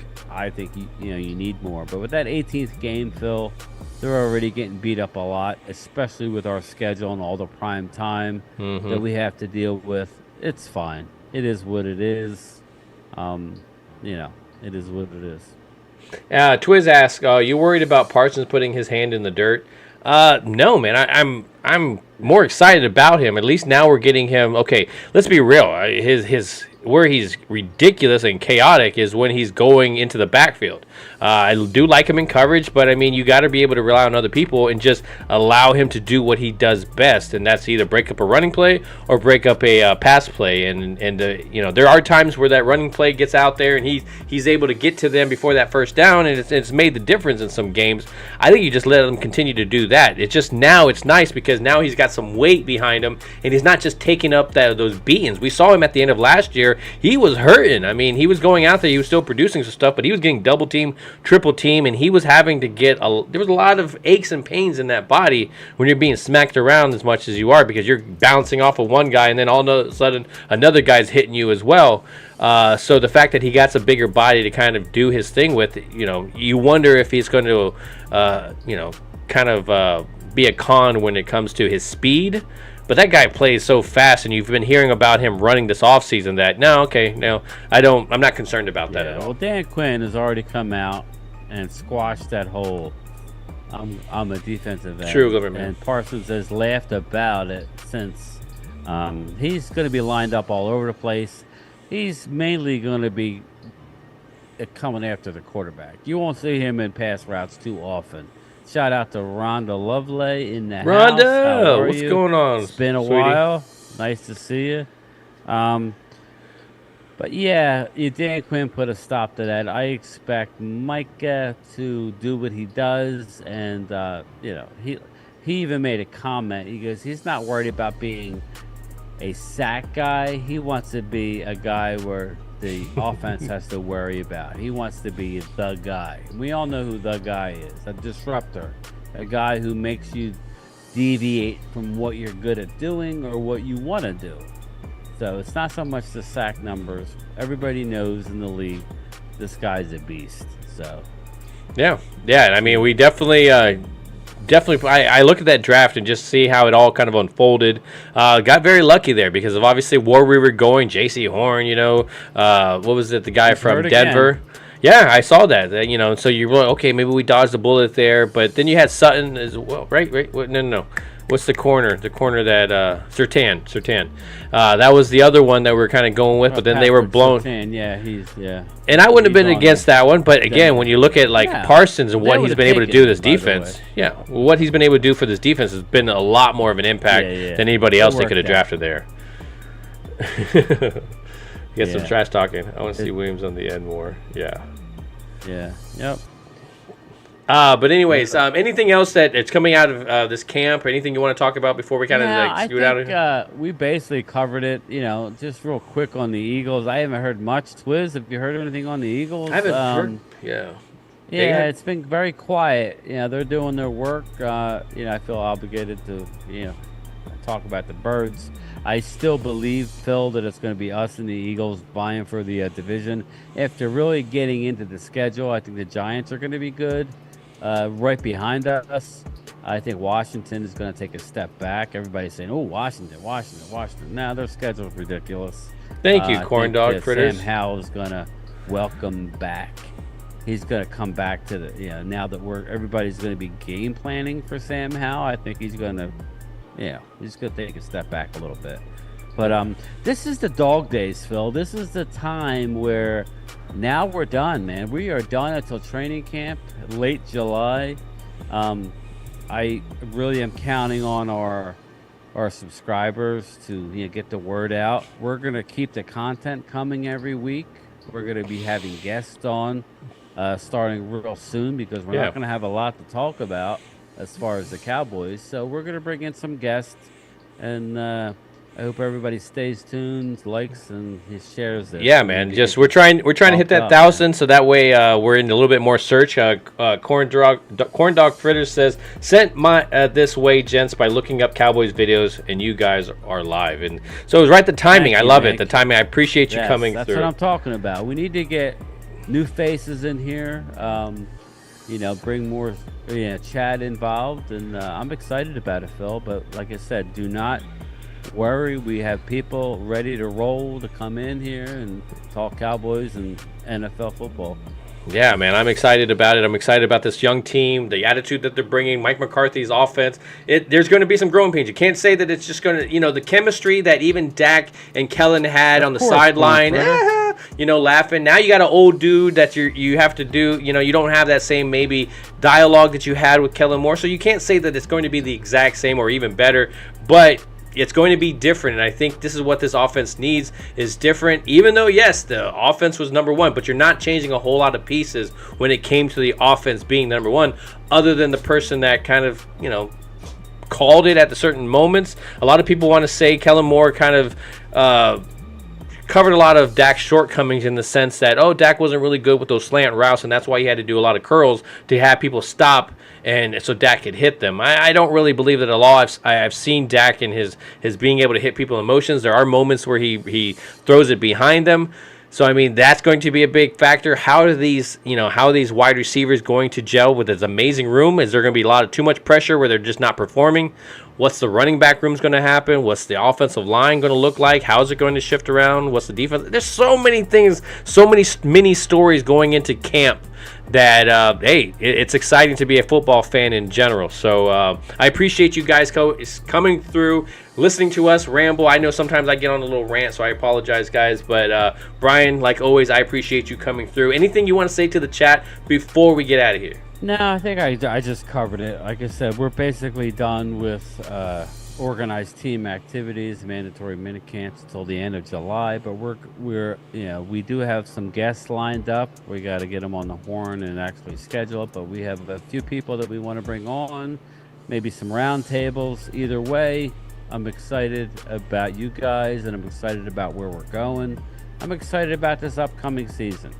you need more. But with that 18th game, Phil, they're already getting beat up a lot, especially with our schedule and all the prime time that we have to deal with. It's fine. It is what it is. It is what it is. Twiz asks, you worried about Parsons putting his hand in the dirt? No, man. I'm more excited about him. At least now we're getting him. Okay, let's be real. His where he's ridiculous and chaotic is when he's going into the backfield. I do like him in coverage, but I mean, you got to be able to rely on other people and just allow him to do what he does best, and that's either break up a running play or break up a pass play. And there are times where that running play gets out there and he's able to get to them before that first down, and it's made the difference in some games. I think you just let him continue to do that. It's just now it's nice because now he's got some weight behind him, and he's not just taking up those beatings. We saw him at the end of last year. He was hurting. I mean, he was going out there. He was still producing some stuff, but he was getting double team, triple team, and he was having to get there was a lot of aches and pains in that body when you're being smacked around as much as you are, because you're bouncing off of one guy and then all of a sudden another guy's hitting you as well. So the fact that he got a bigger body to kind of do his thing with, you wonder if he's going to, be a con when it comes to his speed. But that guy plays so fast, and you've been hearing about him running this offseason that, I'm not concerned about that at all. Well, Dan Quinn has already come out and squashed that whole, I'm a defensive end. True, government. And Parsons has laughed about it since he's going to be lined up all over the place. He's mainly going to be coming after the quarterback. You won't see him in pass routes too often. Shout out to Rhonda Lovely in the house. Rhonda, what's going on? It's been a sweetie? while. Nice to see you. But yeah, Dan Quinn put a stop to that. I expect Micah to do what he does, and he even made a comment. He goes, he's not worried about being a sack guy. He wants to be a guy where the offense has to worry about. He wants to be the guy. We all know who the guy is. A disruptor. A guy who makes you deviate from what you're good at doing or what you want to do. So it's not so much the sack numbers. Everybody knows in the league this guy's a beast. So yeah. I mean, we definitely I look at that draft and just see how it all kind of unfolded. Got very lucky there because of obviously where we were going. J.C. Horn, what was it? The guy from Denver. Again. Yeah, I saw that. So you were okay. Maybe we dodged a bullet there, but then you had Sutton as well, right? No. What's the corner? The corner that Surtain. That was the other one that we are kind of going with, but then they were blown. Surtain, yeah. And I wouldn't have been against that one, but again, when you look at Parsons and what he's been able to do this defense, what he's been able to do for this defense has been a lot more of an impact than anybody else they could have drafted there. Get some trash talking. I want to see Williams on the end more. Yeah. Yep. But anyways, anything else that it's coming out of this camp? Or anything you want to talk about before we kind of scoot out of here? We basically covered it. Just real quick on the Eagles. I haven't heard much. Twiz, have you heard anything on the Eagles? I haven't heard. Yeah, it's been very quiet. They're doing their work. I feel obligated to talk about the Birds. I still believe, Phil, that it's going to be us and the Eagles vying for the division. After really getting into the schedule, I think the Giants are going to be good. Right behind us, I think Washington is going to take a step back. Everybody's saying, Washington. Now their schedule's ridiculous. Thank you, corn dog critters. Sam Howell is going to welcome back. He's going to come back to now that everybody's going to be game planning for Sam Howell. I think he's going to take a step back a little bit. But this is the dog days, Phil. This is the time where now we're done, man. We are done until training camp, late July. I really am counting on our subscribers to get the word out. We're going to keep the content coming every week. We're going to be having guests on starting real soon because we're not going to have a lot to talk about as far as the Cowboys. So we're going to bring in some guests, and I hope everybody stays tuned, likes, and shares it. Yeah, man. We're trying to hit that 1,000, so that way we're in a little bit more search. Corn Dog Fritters says, sent my this way, gents, by looking up Cowboys videos, and you guys are live. And so it was right the timing. I love it. The timing. I appreciate you coming through. That's what I'm talking about. We need to get new faces in here. Bring more chat involved, and I'm excited about it, Phil. But like I said, do not worry. We have people ready to roll to come in here and talk Cowboys and NFL football. Yeah, man, I'm excited about it. I'm excited about this young team, the attitude that they're bringing, Mike McCarthy's offense. There's going to be some growing pains. You can't say that it's just going to, the chemistry that even Dak and Kellen had on the sideline, laughing. Now you got an old dude that you have to do, you don't have that same maybe dialogue that you had with Kellen Moore. So you can't say that it's going to be the exact same or even better, but it's going to be different, and I think this is what this offense needs, is different. Even though, yes, the offense was number one, but you're not changing a whole lot of pieces when it came to the offense being number one, other than the person that kind of, called it at the certain moments. A lot of people want to say Kellen Moore kind of covered a lot of Dak's shortcomings in the sense that, Dak wasn't really good with those slant routes, and that's why he had to do a lot of curls to have people stop, and so Dak could hit them. I don't really believe that at all. I've seen Dak in his being able to hit people in motions. There are moments where he throws it behind them. So, I mean, that's going to be a big factor. How are these wide receivers going to gel with this amazing room? Is there going to be too much pressure where they're just not performing? What's the running back room's going to happen? What's the offensive line going to look like? How's it going to shift around? What's the defense? There's so many things, so many mini stories going into camp that, it's exciting to be a football fan in general. So I appreciate you guys coming through, listening to us ramble. I know sometimes I get on a little rant, so I apologize, guys. But Bryan, like always, I appreciate you coming through. Anything you want to say to the chat before we get out of here? No, I think I just covered it. Like I said, we're basically done with organized team activities, mandatory mini camps until the end of July. But we do have some guests lined up. We got to get them on the horn and actually schedule it. But we have a few people that we want to bring on, maybe some round tables. Either way, I'm excited about you guys, and I'm excited about where we're going. I'm excited about this upcoming season.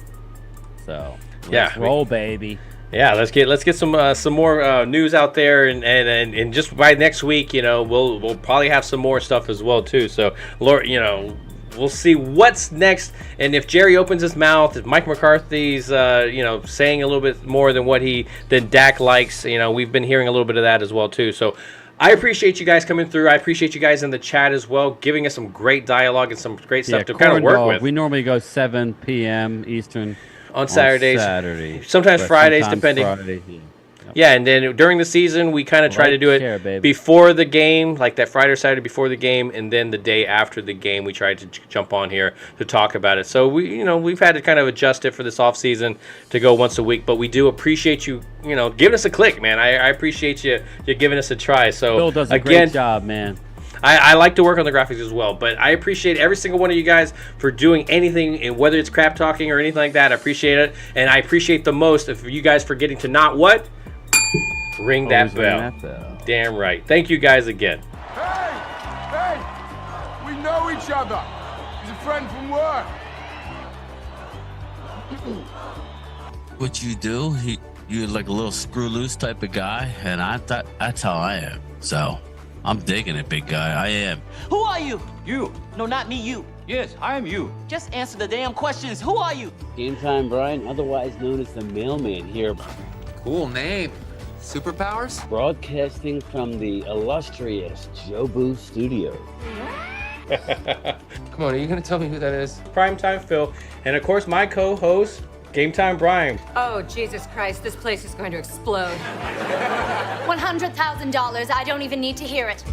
So let's roll, baby. Yeah, let's get some more news out there, and just by next week, we'll probably have some more stuff as well too. So, Lord, we'll see what's next, and if Jerry opens his mouth, if Mike McCarthy's saying a little bit more than Dak likes, we've been hearing a little bit of that as well too. So, I appreciate you guys coming through. I appreciate you guys in the chat as well, giving us some great dialogue and some great stuff to kind of work with. We normally go 7 p.m. Eastern. On Saturdays, sometimes Fridays, depending. Yeah, and then during the season, we kind of try to do it before the game, like that Friday or Saturday before the game, and then the day after the game, we try to jump on here to talk about it. So we've had to kind of adjust it for this off season to go once a week, but we do appreciate you, giving us a click, man. I appreciate you giving us a try. So Bill does a great job, man. I like to work on the graphics as well, but I appreciate every single one of you guys for doing anything, and whether it's crap talking or anything like that, I appreciate it. And I appreciate the most of you guys for getting to not what? Ring that bell. Damn right. Thank you guys again. Hey! We know each other. He's a friend from work. What you do, you're like a little screw loose type of guy, and that's how I am. So I'm digging it, big guy. I am. Who are you? You. No, not me, you. Yes, I am you. Just answer the damn questions. Who are you? GameTime Bryan, otherwise known as the mailman here, Cool name. Superpowers? broadcasting from the illustrious Jobu Studios. Come on, are you gonna tell me who that is? Primetime Phil, and of course my co-host, GameTime Bryan. Oh, Jesus Christ, this place is going to explode. $100,000, I don't even need to hear it.